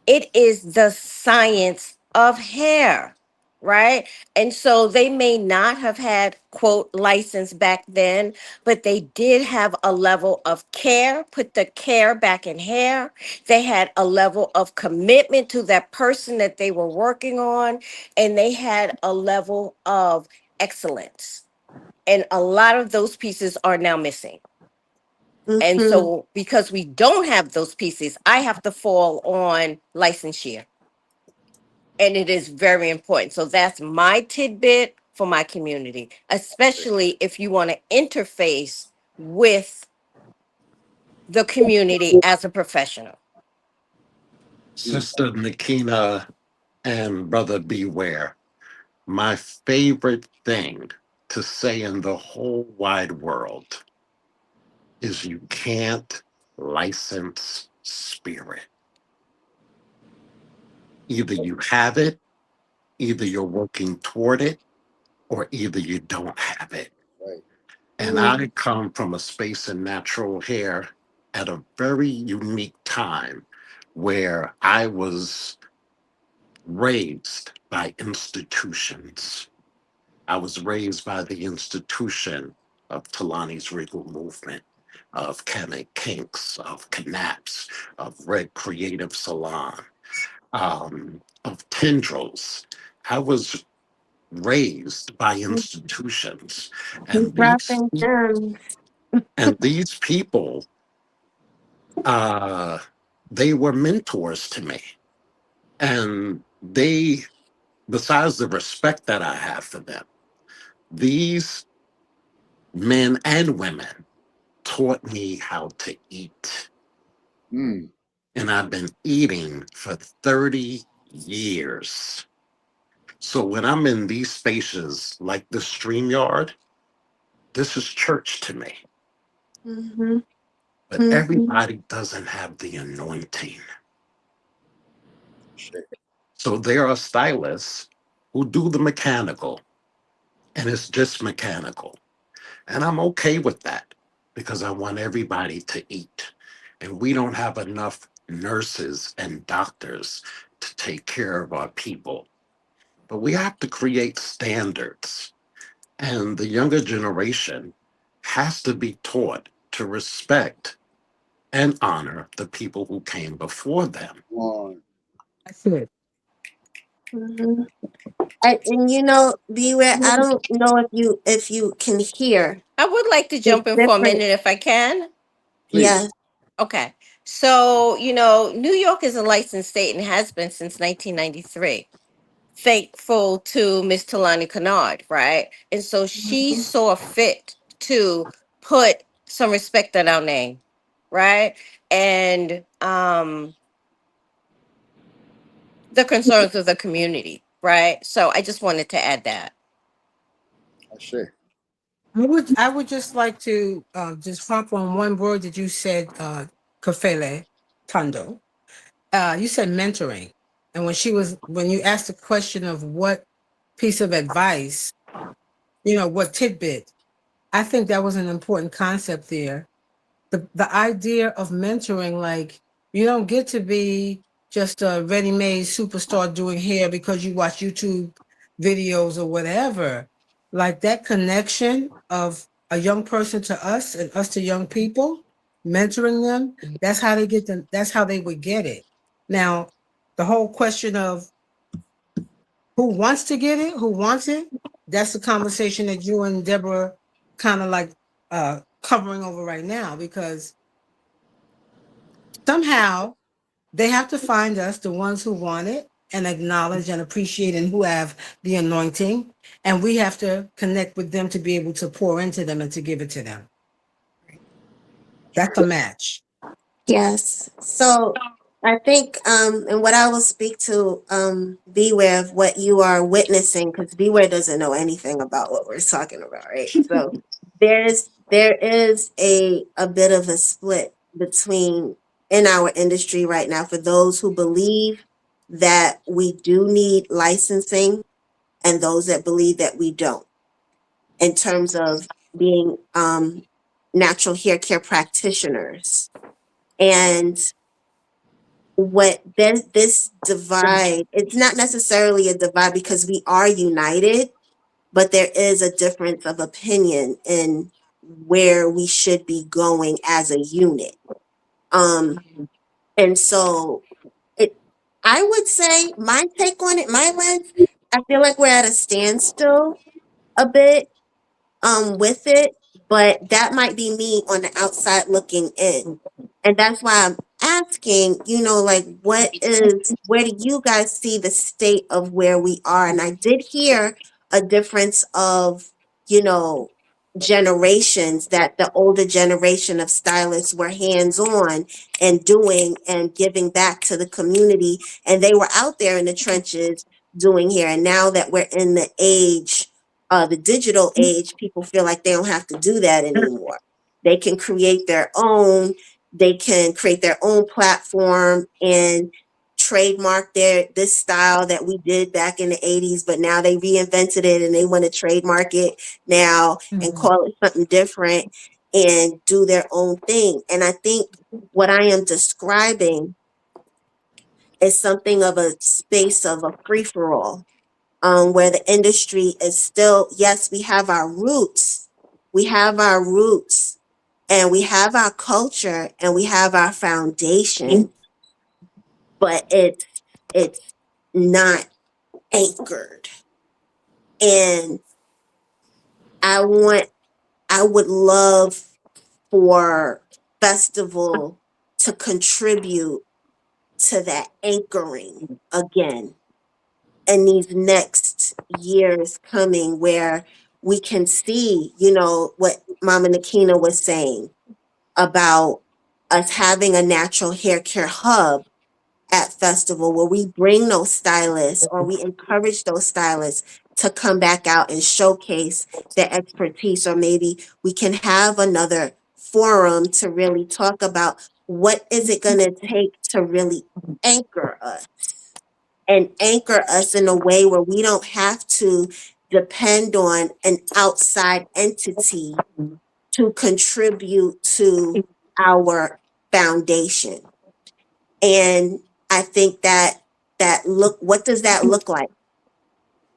it is the science of hair, right? And so they may not have had, quote, license back then, but they did have a level of care, put the care back in hair. They had a level of commitment to that person that they were working on, and they had a level of excellence. And a lot of those pieces are now missing. And Mm-hmm. so, because we don't have those pieces, I have to fall on licensure, and it is very important. So that's my tidbit for my community, especially if you want to interface with the community as a professional. mm, Sister Nekhena and Brother Beware, my favorite thing to say in the whole wide world is you can't license spirit. Either you have it, either you're working toward it, or either you don't have it. right. And I come from a space in natural hair at a very unique time where I was raised by institutions. I was raised by the institution of Talani's Regal Movement, of Kenny Kinks, of Knaps, of Red Creative Salon, of Tendrils. I was raised by institutions, Keep and dropping gems. these people, uh, they were mentors to me. And they, besides the respect that I have for them, these men and women taught me how to eat. Mm. And I've been eating for 30 years. So when I'm in these spaces like the StreamYard, this is church to me. Mhm. But Mhm. everybody doesn't have the anointing. Shit. So there are stylists who do the mechanical, and it's just mechanical. And I'm okay with that because I want everybody to eat. And we don't have enough nurses and doctors to take care of our people. But we have to create standards. And the younger generation has to be taught to respect and honor the people who came before them. On. That's it. Mhm. And Beware, I don't know if you can hear I would like to the jump in for a different. minute if I can. Please. Yes. Okay. So, New York is a licensed state and has been since 1993. Thankful to Miss Talani Kennard, right? And so she Mhm. saw fit to put some respect on our name, right? And the concerns of the community, right? So I just wanted to add that. Ashe. I would just like to just hop on one word that you said, Kafele, Thando. You said mentoring. And when you asked the question of what piece of advice, what tidbit, I think that was an important concept there. The idea of mentoring, like, you don't get to be just a ready-made superstar doing hair because you watch YouTube videos or whatever. Like that connection of a young person to us and us to young people, mentoring them, that's how they would get it. Now, the whole question of who wants to get it, who wants it, that's the conversation that you and Deborah kind of like covering over right now, because somehow they have to find us, the ones who want it and acknowledge and appreciate and who have the anointing. And we have to connect with them to be able to pour into them and to give it to them. That's a match. Yes. So I think, and what I will speak to, Beware of what you are witnessing, because Beware doesn't know anything about what we're talking about, right? So there is a bit of a split between in our industry right now for those who believe that we do need licensing and those that believe that we don't, in terms of being natural hair care practitioners. And what this divide, it's not necessarily a divide because we are united, but there is a difference of opinion in where we should be going as a unit. Um, and so it, I would say my take on it, my lens, I feel like we're at a standstill a bit with it, but that might be me on the outside looking in. And that's why I'm asking, like where do you guys see the state of where we are? And I did hear a difference of, you know, generations, that the older generation of stylists were hands-on and doing and giving back to the community, and they were out there in the trenches doing hair. And now that we're in the digital age, people feel like they don't have to do that anymore. They can create their own, they can create their own platform and trademark this style that we did back in the 80s, but now they reinvented it and they want to trademark it now and Mhm. call it something different and do their own thing. And I think what I am describing is something of a space of a free-for-all, where the industry is still, yes, we have our roots, and we have our culture, and we have our foundation, but it's not anchored. And I want, I would love for festival to contribute to that anchoring again in these next years coming, where we can see, what Mama Nekhena was saying about us having a natural hair care hub at festival, where we bring those stylists, or we encourage those stylists to come back out and showcase their expertise, or maybe we can have another forum to really talk about what is it going to take to really anchor us, and anchor us in a way where we don't have to depend on an outside entity to contribute to our foundation. And I think that look, what does that look like?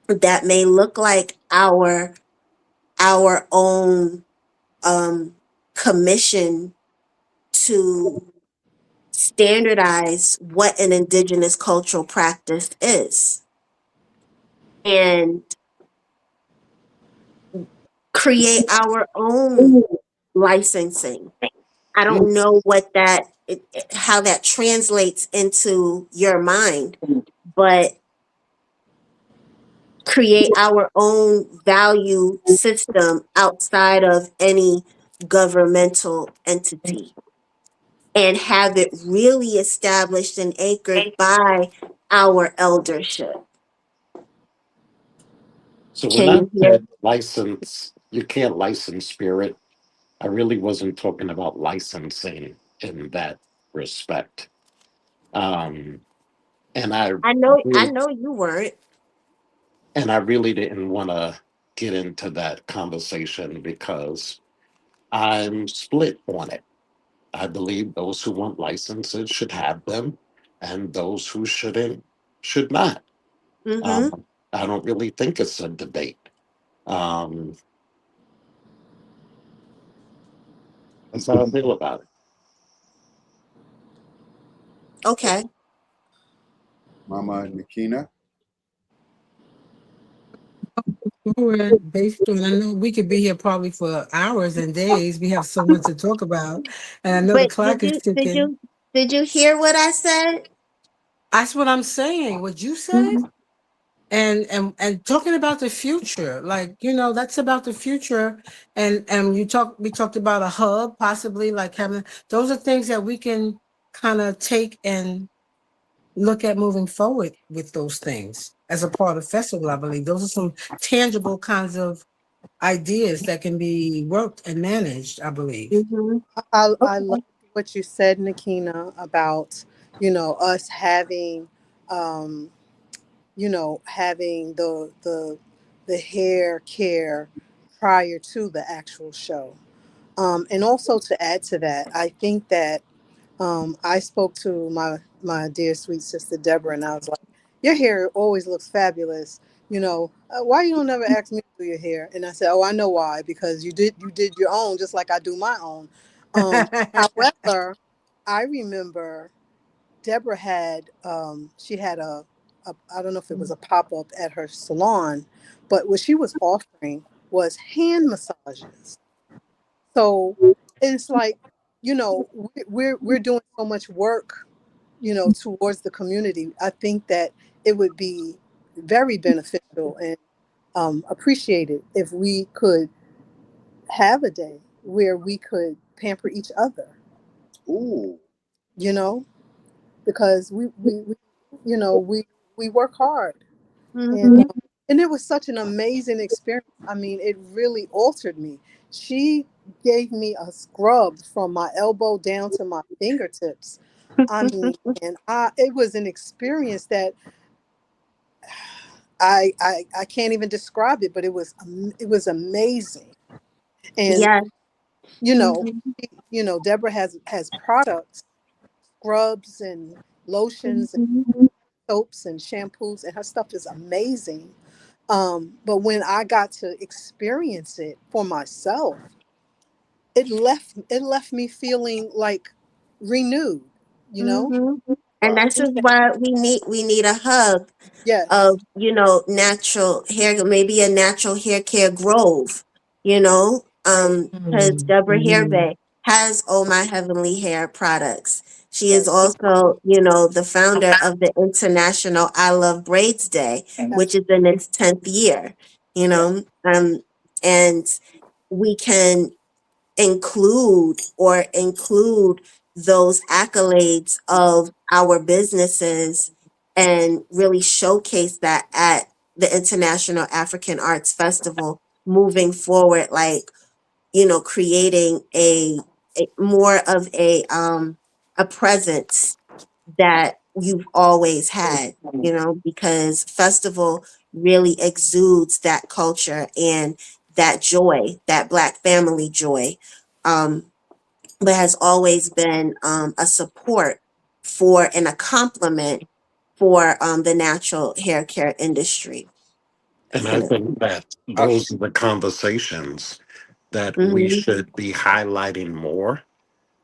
That may look like our own commission to standardize what an indigenous cultural practice is, and create our own licensing. I Yeah. don't know what how that translates into your mind, but create our own value system outside of any governmental entity, and have it really established and anchored by our eldership. So when Can I you hear? said license, you can't license spirit. I really wasn't talking about licensing in that respect. Um, and I I really, know you weren't. and I really didn't want to get into that conversation because I'm split on it. I believe those who want licenses should have them, and those who shouldn't should not. Mm-hmm. Um, I don't really think it's a debate. Um, that's how I feel about it. Okay. Mama Nakina. Forward based on, I know we could be here probably for hours and days. We have so much to talk about, and I know the But clock is ticking. did you hear what I said? That's what I'm saying. What you said, and talking about the future, like that's about the future. And we talked about a hub, possibly like having. Those are things that we can kind of take and look at moving forward with those things as a part of festival. I believe those are some tangible kinds of ideas that can be worked and managed, I believe. Mm-hmm. I love Okay. what you said, Nakina, about us having um, having the hair care prior to the actual show. And also to add to that, I think that I spoke to my dear sweet sister Deborah, and I was like, "Your hair always looks fabulous. Why you don't never ask me to do your hair?" And I said, "Oh, I know why. Because you did your own just like I do my own." However, I remember Deborah had she had a I don't know if it was a pop up at her salon, but what she was offering was hand massages. So it's like, we're doing so much work, towards the community. I think that it would be very beneficial and appreciated if we could have a day where we could pamper each other, Ooh. you know, because we we work hard, and Mm-hmm. and it was such an amazing experience. I mean, it really altered me. She gave me a scrub from my elbow down to my fingertips. I mean, and I it was an experience that I can't even describe it, but it was amazing. And Yes. you know, Mm-hmm. Deborah has products, scrubs and lotions and Mm-hmm. soaps and shampoos, and her stuff is amazing. But when I got to experience it for myself, it left me feeling like renewed, you know? Mm-hmm. And Wow. this is why we need a hub Yes. of, natural hair, maybe a natural hair care grove, because Mm, Debra Hare mhm. Bey has All My Heavenly Hair products. She is also, the founder of the International I Love Braids Day, which is in its 10th year, you Yeah. know, and we can include those accolades of our businesses and really showcase that at the International African Arts Festival moving forward, like, creating a more of a presence that you've always had, because festival really exudes that culture and that joy, that Black family joy, um, but has always been a support for and a compliment for the natural hair care industry. And I You know. think that I, those are the conversations that we Mhm. should be highlighting more,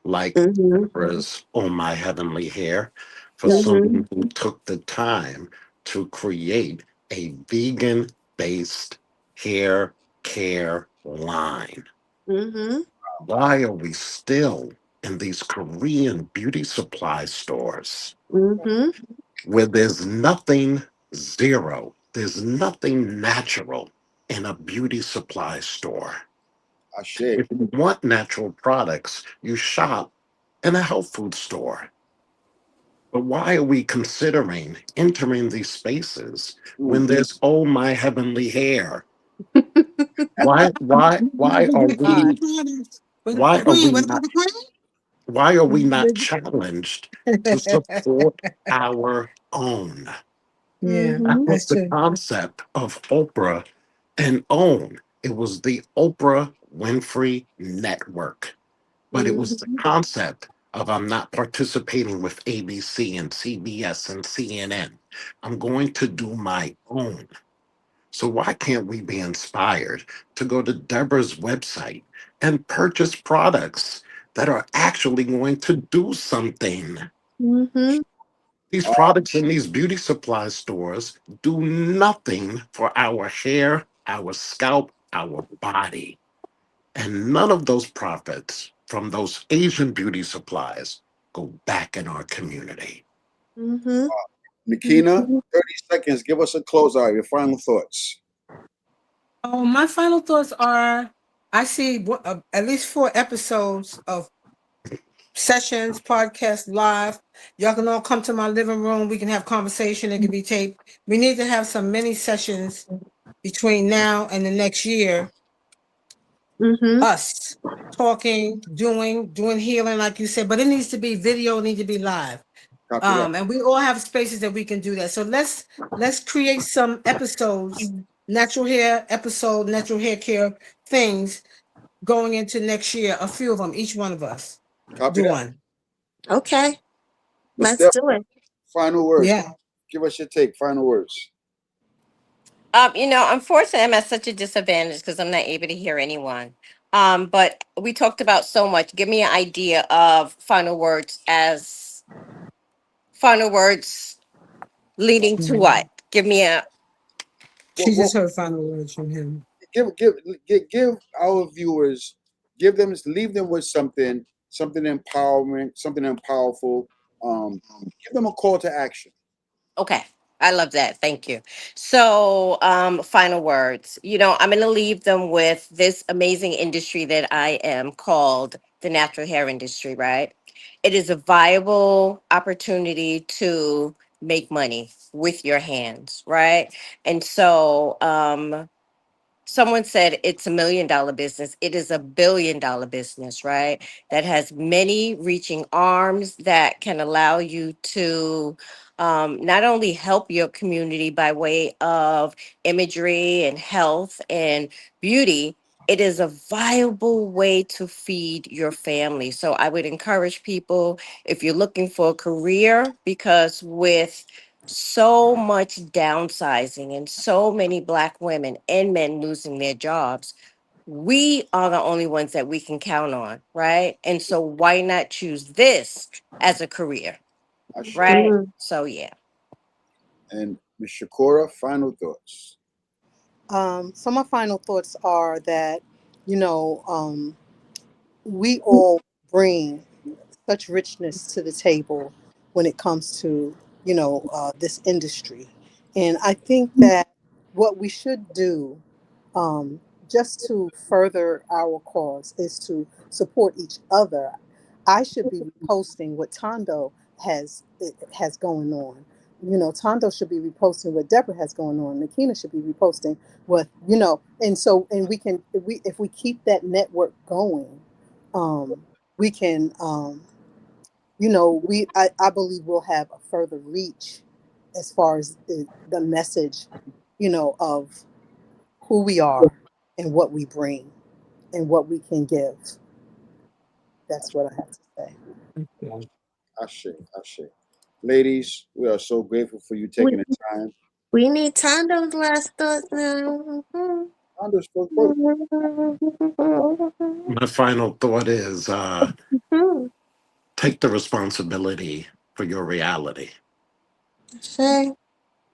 like Mhm. Deborah's On My Heavenly Hair, for Mhm. someone who took the time to create a vegan based hair care line. Mhm. Why are we still in these Korean beauty supply stores Mhm. where there's nothing zero, there's nothing natural in a beauty supply store? I share. If you want natural products, you shop in a health food store. But why are we considering entering these spaces when Mm-hmm. there's oh my heavenly hair? Why are Beauty we products. why are we Queen, what not about the queen? why are we not challenged to support our own? Yeah, That Mhm. was that's the true. concept of Oprah and OWN. It was the Oprah Winfrey Network, but it was the Mhm. concept of I'm not participating with ABC and CBS and CNN. I'm going to do my own. So why can't we be inspired to go to Deborah's website and purchase products that are actually going to do something? Mhm. These products in these beauty supply stores do nothing for our hair, our scalp, our body. And none of those profits from those Asian beauty supplies go back in our community. Mhm. Nekhena, Mhm. 30 seconds. Give us a closeout. Your final thoughts. Oh, my final thoughts are I see at least 4 episodes of sessions, podcast, live. Y'all can all come to my living room. We can have conversation. It can be taped. We need to have some mini sessions between now and the next year. Mhm. Us talking, doing healing, like you said, but it needs to be video, it needs to be live. Copy that. And we all have spaces that we can do that. So let's create some episodes, natural hair episode, natural hair care things going into next year. A few of them, each one of us Copy do that. one. Okay, Miss let's Deb, do it. final words. Yeah. Give us your take. Final words. Unfortunately, I'm at such a disadvantage because I'm not able to hear anyone. But we talked about so much. Give me an idea of final words leading to Mhm. what? Give me a What, She what, just heard final words from him. give our viewers, leave them with something empowering, something powerful. Give them a call to action. Okay. I love that. Thank you. So, final words. I'm going to leave them with this amazing industry that I am called the natural hair industry, right? It is a viable opportunity to make money with your hands, right? And so, someone said it's $1 million business. It is $1 billion business, right? That has many reaching arms that can allow you to not only help your community by way of imagery and health and beauty. It is a viable way to feed your family. So I would encourage people, if you're looking for a career, because with so much downsizing and so many Black women and men losing their jobs, we are the only ones that we can count on, right? And so why not choose this as a career, I share. right? Mhm. So yeah. And Miss Shaquora, final thoughts. So my final thoughts are that, you know, we all bring such richness to the table when it comes to, this industry. And I think that what we should do, um, just to further our cause, is to support each other. I should be reposting what Thando has going on. Tondo should be reposting what Debra has going on. Nekhena should be reposting what, and if we keep that network going, we can, I believe we'll have a further reach as far as the message, of who we are and what we bring and what we can give. That's what I have to say. Yeah. Ashe, Ashe. Ladies, we are so grateful for you We, taking the time. we need Tando's last thoughts now. Thando spoke first. My final thought is take the responsibility for your reality. Say,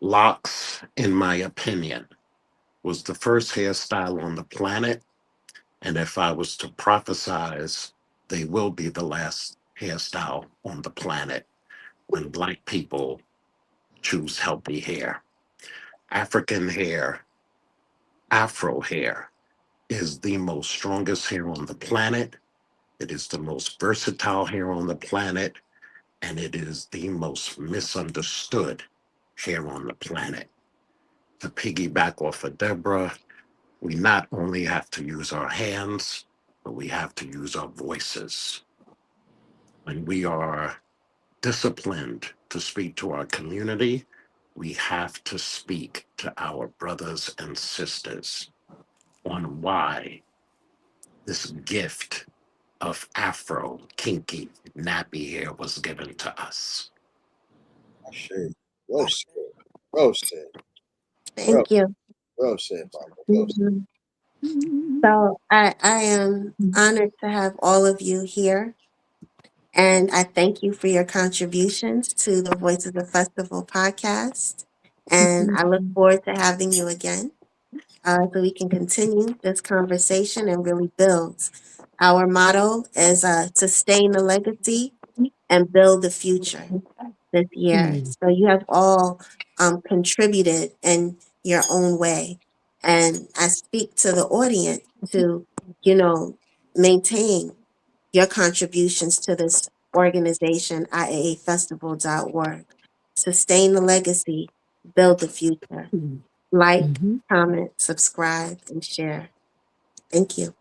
Locks, in my opinion, was the first hairstyle on the planet. And if I was to prophesize, they will be the last hairstyle on the planet when Black people choose healthy hair. African hair, Afro hair, is the most strongest hair on the planet. It is the most versatile hair on the planet. And it is the most misunderstood hair on the planet. To piggyback off of Deborah, we not only have to use our hands, but we have to use our voices. When we are disciplined to speak to our community, we have to speak to our brothers and sisters on why this gift of Afro, kinky, nappy hair was given to us. Ashe. Well said. Well said. Well, thank you. well said, Baba. Well said. Mhm. So I am honored to have all of you here. And I thank you for your contributions to the Voices of Festival podcast. And I look forward to having you again so we can continue this conversation and really build. Our motto is sustain the legacy and build the future this year. Mm. So you have all contributed in your own way. And I speak to the audience to, you know, maintain your contributions to this organization, IAAfestival.org. Sustain the legacy, build the future. Like, Mm-hmm. comment, subscribe, and share. Thank you.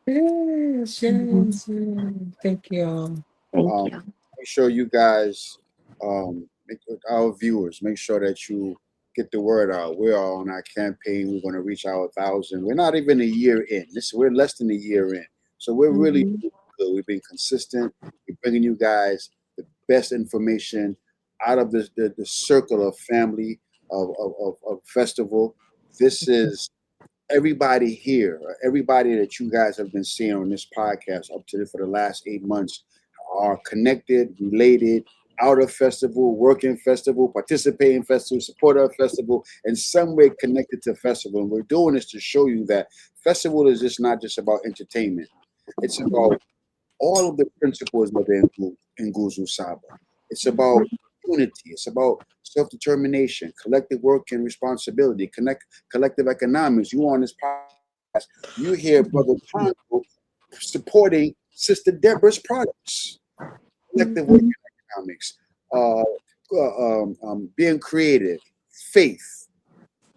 Yes, yes, yes. Thank you all. Thank Um, you. make sure you guys, our viewers, make sure that you get the word out. We are on our campaign. We're going to reach our 1,000. We're not even a year in. We're less than a year in. So we're really Mhm. doing good. We've been consistent. We're bringing you guys the best information out of the circle of family of festival. This is everybody here, everybody that you guys have been seeing on this podcast up to for the last 8 months are connected, related, out of festival, working festival, participating festival, support our festival, and some way connected to festival. And we're doing this to show you that festival is just not just about entertainment. It's about all of the principles of the Nguzu Saba. It's about unity. It's about self-determination, collective work and responsibility, collective economics. You on this podcast, you hear Brother Thando supporting Sister Deborah's products, collective work Mhm. and economics, being creative, faith,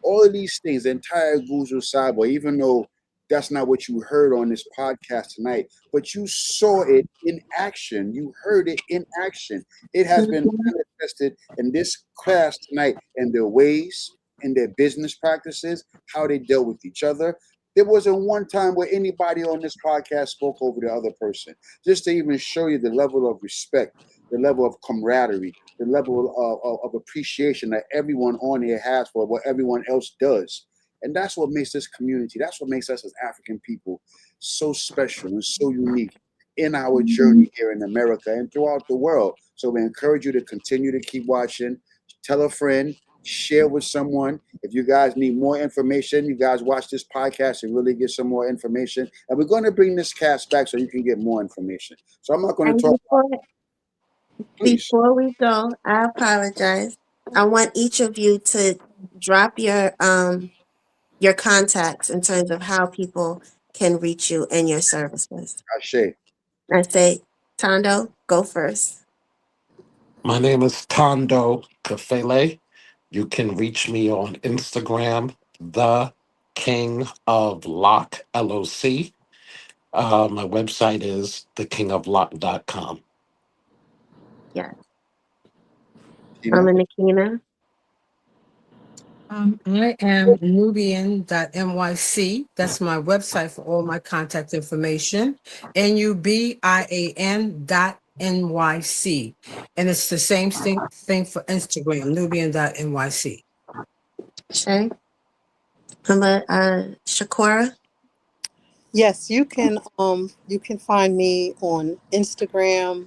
all of these things, the entire Guzu Sabo, even though that's not what you heard on this podcast tonight, but you saw it in action. You heard it in action. It has been Mhm. manifested in this class tonight in their ways, in their business practices, how they dealt with each other. There wasn't one time where anybody on this podcast spoke over the other person, just to even show you the level of respect, the level of camaraderie, the level of appreciation that everyone on here has for what everyone else does. And that's what makes this community, that's what makes us as African people so special and so unique in our journey here in America and throughout the world. So we encourage you to continue to keep watching, tell a friend, share with someone. If you guys need more information, you guys watch this podcast and really get some more information. And we're going to bring this cast back so you can get more information. So I'm not going to And talk. Please. before we go, I apologize. I want each of you to drop your contacts in terms of how people can reach you and your services. Ashe. I say, Thando, go first. My name is Thando Kafele. You can reach me on Instagram, The King of Lock, LOC. My website is thekingoflock.com. Yes. I'm Tina. a Nekhena. I am Nubian.nyc. That's my website for all my contact information. NUBIAN.NYC. And it's the same thing for Instagram, Nubian.nyc. Shay. I'm a Shaquora. Yes, you can find me on Instagram.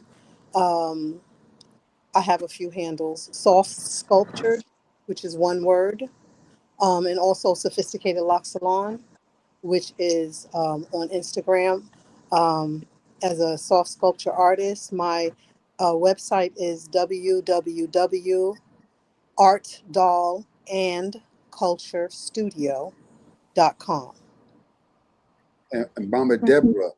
Um, I have a few handles. Soft Sculptured, which is one word, and also Sophisticated Lock Salon, which is on Instagram. As a soft sculpture artist, my website is www.artdollandculturestudio.com. And Mama Deborah,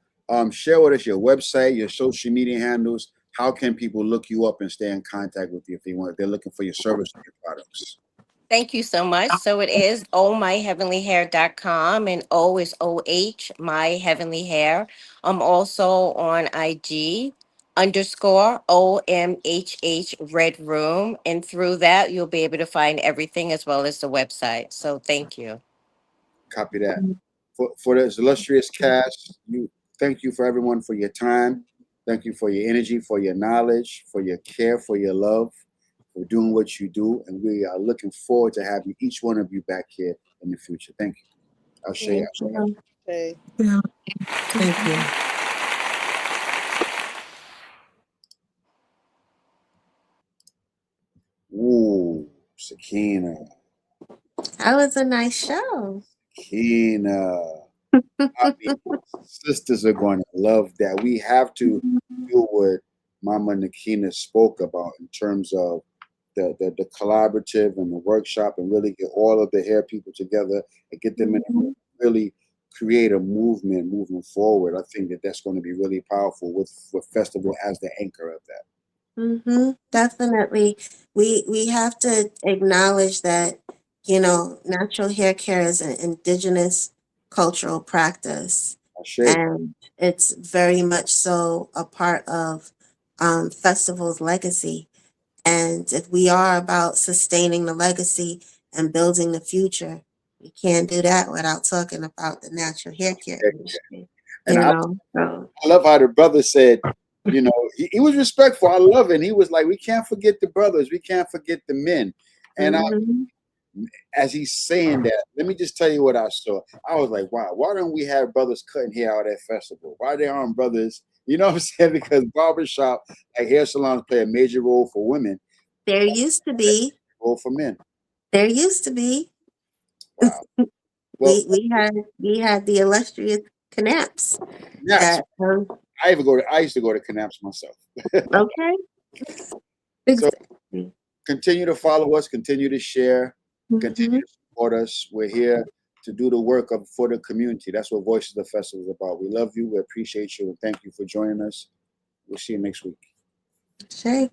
share with us your website, your social media handles. How can people look you up and stay in contact with you if they're looking for your service or your products? Thank you so much. So it is ohmyheavenlyhair.com, and O is OH, my heavenly hair. I'm also on IG underscore OMHH Red Room. And through that, you'll be able to find everything as well as the website. So thank you. Copy that. For this illustrious cast, thank you for everyone for your time. Thank you for your energy, for your knowledge, for your care, for your love, for doing what you do. And we are looking forward to having each one of you back here in the future. Thank you. Ashe. Thank you. Okay. Yeah. Thank you. Ooh, Sakina. That was a nice show. Sakina. I mean, sisters are going to love that. We have to do what Mama Nekhena spoke about in terms of the collaborative and the workshop, and really get all of the hair people together and get them in and really create a movement moving forward. I think that's going to be really powerful with festival as the anchor of that. Definitely. We have to acknowledge that, natural hair care is an indigenous cultural practice. Ashe. And it's very much so a part of festival's legacy. And if we are about sustaining the legacy and building the future, we can't do that without talking about the natural hair care industry. And So I love how the brother said, he was respectful. I love it. And he was like, we can't forget the brothers. We can't forget the men. And as he's saying that, let me just tell you what I saw. I was like, wow, why don't we have brothers cutting hair out at festival? Why they aren't brothers? You know what I'm saying? Because barbershop, like hair salons, play a major role for women. there used to be. Role for men. There used to be. Wow. Well, we had the illustrious Knaps. yes. That, I used to go to Knaps myself. okay. So continue to follow us, continue to share, continue to support us. We're here to do the work for the community. That's what Voices of Festival is about. We love you, we appreciate you, and thank you for joining us. We'll see you next week. Shay.